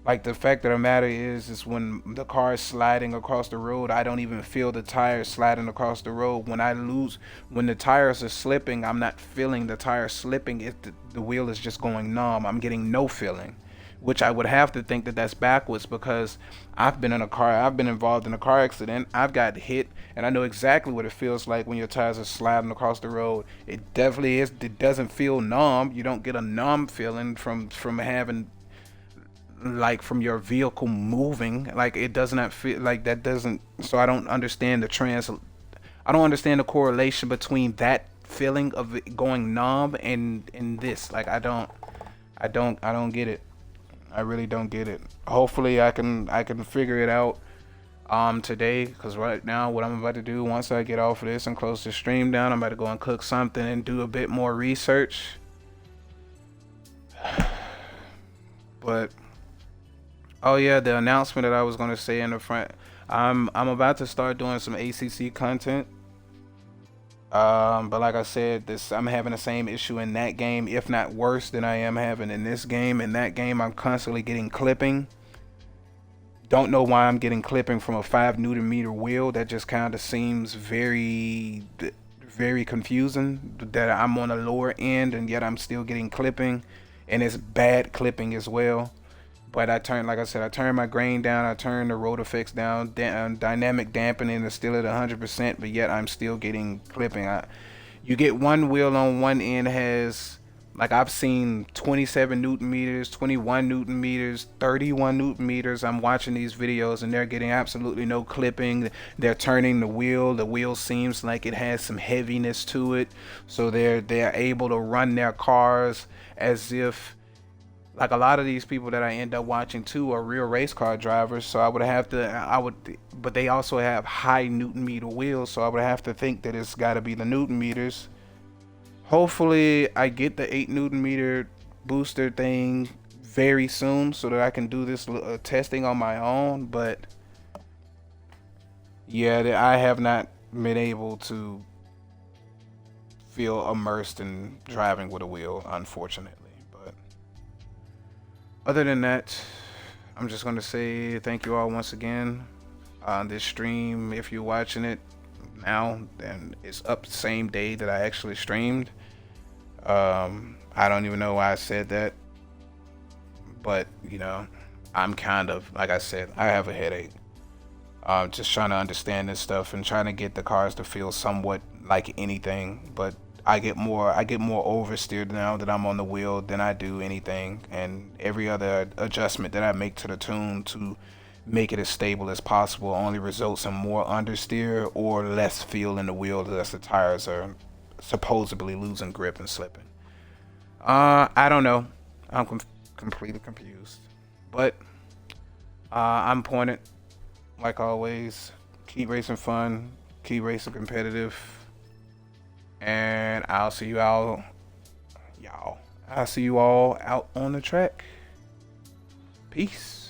Speaker 1: Like, the fact of the matter is when the car is sliding across the road, I don't even feel the tires sliding across the road. When the tires are slipping, I'm not feeling the tires slipping. The wheel is just going numb. I'm getting no feeling, which I would have to think that that's backwards, because I've been involved in a car accident. I've got hit, and I know exactly what it feels like when your tires are sliding across the road. It definitely is. It doesn't feel numb. You don't get a numb feeling from having, like, from your vehicle moving. Like, it does not feel like that. Doesn't. So I don't understand I don't understand the correlation between that feeling of it going numb and this. Like, I don't get it. I really don't get it. Hopefully I can figure it out today, because right now what I'm about to do, once I get off of this and close the stream down, I'm about to go and cook something and do a bit more research. But oh yeah, the announcement that I was going to say in the front, I'm about to start doing some ACC content. But like I said, I'm having the same issue in that game, if not worse than I am having in this game. In that game, I'm constantly getting clipping. Don't know why I'm getting clipping from a 5 Nm wheel. That just kind of seems very, very confusing. That I'm on the lower end and yet I'm still getting clipping, and it's bad clipping as well. But like I said, I turned my grain down, I turned the road effects down, dynamic dampening is still at 100%, but yet I'm still getting clipping. You get one wheel on one end has, like, I've seen 27 Newton meters, 21 Newton meters, 31 Newton meters. I'm watching these videos and they're getting absolutely no clipping. They're turning the wheel seems like it has some heaviness to it, so they're able to run their cars as if, like, a lot of these people that I end up watching too are real race car drivers. So but they also have high Newton meter wheels. So I would have to think that it's got to be the Newton meters. Hopefully I get the 8 Newton meter booster thing very soon so that I can do this testing on my own. But yeah, I have not been able to feel immersed in driving with a wheel, unfortunately. Other than that, I'm just going to say thank you all once again on this stream. If you're watching it now, then it's up the same day that I actually streamed. I don't even know why I said that, but you know, I'm kind of, like I said, I have a headache. Just trying to understand this stuff and trying to get the cars to feel somewhat like anything, but I get more oversteered now that I'm on the wheel than I do anything, and every other adjustment that I make to the tune to make it as stable as possible only results in more understeer or less feel in the wheel as the tires are supposedly losing grip and slipping. I don't know. I'm completely confused, but I'm pointed like always. Keep racing fun, keep racing competitive. And I'll see you all out on the track. Peace.